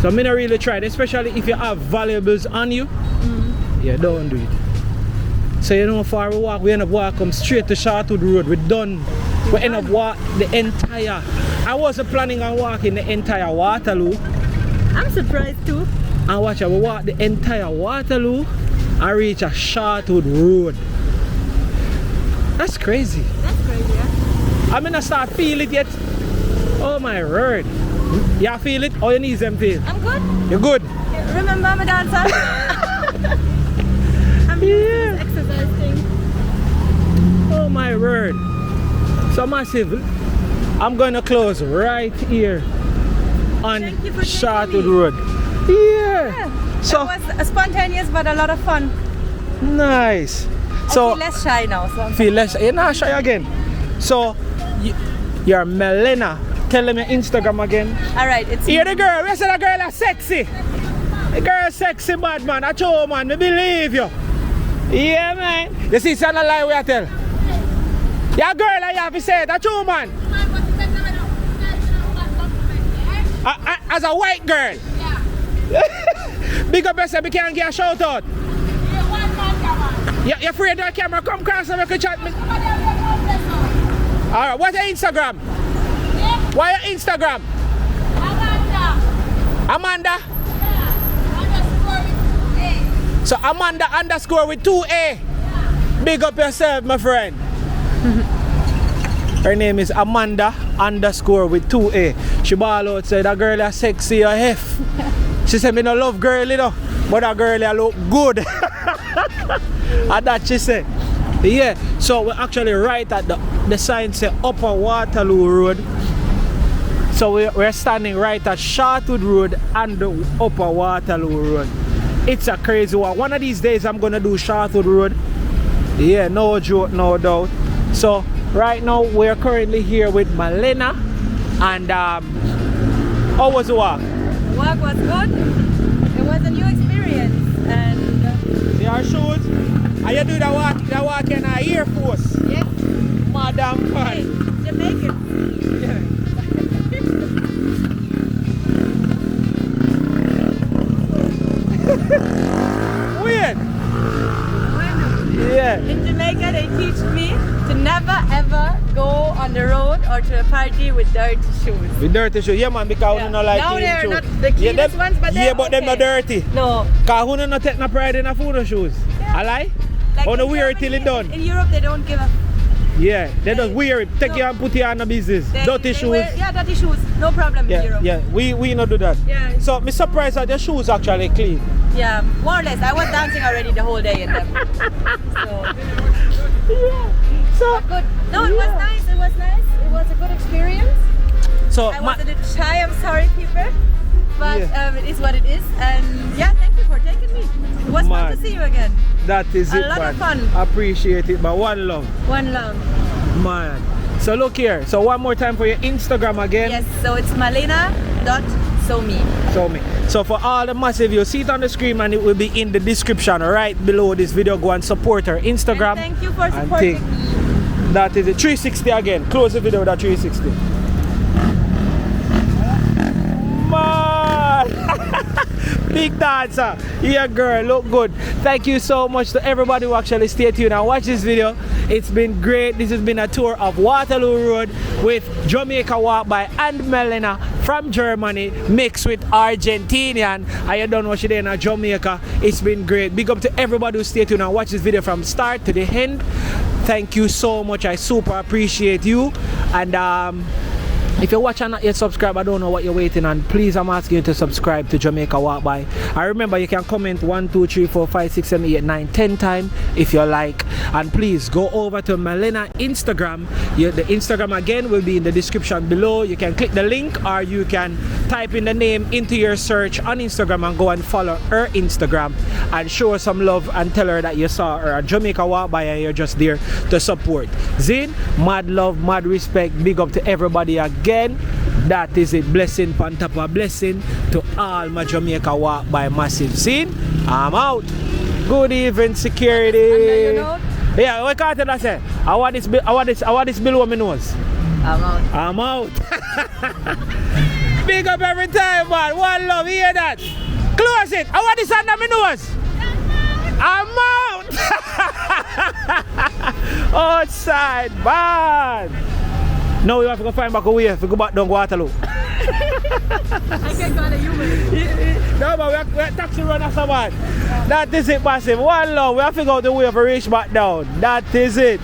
So me not really tried, especially if you have valuables on you. Yeah, don't do it. So you know for we walk, we end up walking straight to Waterloo Road. We done. We end up walk the entire. I wasn't planning on walking the entire Waterloo. I'm surprised too. And watch out, we walk the entire Waterloo and reach a Waterloo Road. That's crazy. That's crazy, yeah. I mean I start feel it yet. Oh my word. You feel it? Or your knees them feel? I'm good. You're good? Remember I'm a dancer? I'm used to this exercise thing. Oh my word. So massive. I'm going to close right here on Thank you for taking Waterloo me. Road. Yeah. So It was spontaneous but a lot of fun. nice. I So feel less shy now. So feel less. You're not shy again. So you're Melena. Tell them your Instagram again. Alright, it's Here the girl. We say the girl is sexy. The girl is sexy, bad man. I show man. Me believe you. Yeah, man. You see, it's not a lie we I tell. Yeah, girl, I have to say it. That's true, man. As a white girl. Yeah. Big up yourself, we can't get a shout out. You're afraid of the camera? Come across and make a chat. Alright, what's your Instagram? Why your Instagram? Amanda? So Amanda underscore with 2A. Big up yourself, my friend. Her name is Amanda underscore with 2A. She ball out say that girl is sexy or hef. She said me no love girl, you know, but that girl look good. And that she said. Yeah, so we're actually right at the sign say Upper Waterloo Road. So we're standing right at Waterloo Road and the Upper Waterloo Road. It's a crazy one. One of these days I'm gonna do Waterloo Road. Yeah, no joke, no doubt. So right now we're currently here with Melena, and how was the walk? The walk was good. It was a new experience, and Your shoes? Are you do the walk in Air Force? yes, Madam hey, Fan. Jamaican. Weird. Bueno. Yeah. In Jamaica, they teach me ever go on the road or to a party with dirty shoes. With dirty shoes, yeah man, because Yeah. you know like Now clean they're shoes. not the cleanest ones, but yeah, they're but them not okay. dirty. No. Cause who no take no pride in a food or shoes. I lie? Like Or no in wear it till Germany, it done. In Europe, they don't give a. Yeah, they just wear it. Take you and put you on the business. Dirty shoes. Yeah, dirty shoes. No problem in Yeah, Europe. yeah, we not do that. Yeah. So I'm surprised that the shoes actually clean. Yeah, more or less. I was dancing already the whole day in them. So Good. No, it was nice. It was nice. It was a good experience. so I was a bit shy. I'm sorry, people. But Yeah. it is what it is. And yeah, thank you for taking me. It was fun Man. to see you again. that is A it, lot man. of fun. Appreciate it, but one love, One love. man. So look here. So one more time for your Instagram again. Yes, so it's malena.somi. So for all the massive, you see it on the screen and it will be in the description right below this video. Go and support her Instagram. And thank you for and supporting take- me. That is it. 360 again. Close the video with that 360. Man! Big dancer. Yeah, girl. Look good. Thank you so much to everybody who actually stay tuned and watch this video. It's been great. This has been a tour of Waterloo Road with Jamaica Walk by and Melena from Germany mixed with Argentinian. I don't know she there in Jamaica. It's been great. Big up to everybody who stay tuned and watch this video from start to the end. Thank you so much. I super appreciate you. And if you're watching and not yet subscribe, I don't know what you're waiting on. Please, I'm asking you to subscribe to Jamaica Walk By. I remember you can comment 1, 2, 3, 4, 5, 6, 7, 8, 9, 10 times if you like. And please go over to Melena Instagram. The Instagram again will be in the description below. You can click the link or you can type in the name into your search on Instagram and go and follow her Instagram and show her some love and tell her that you saw her at Jamaica Walk By and you're just there to support. Zin, mad love, mad respect. Big up to everybody again. That is it. Blessing on top of blessing to all my Jamaica Walk By massive. Scene. I'm out. Good evening, security. And now Yeah, what can't I say? I want this below my nose. I'm out. Big up every time, man. One love, hear that? Close it. I want this under my nose. I'm out. Outside, man. Now we have to go find back a way to go back down Waterloo. I can call a human. No, but we're taxi runner, someone. That is it, massive. One love. We have to go the way to reach back down. That is it.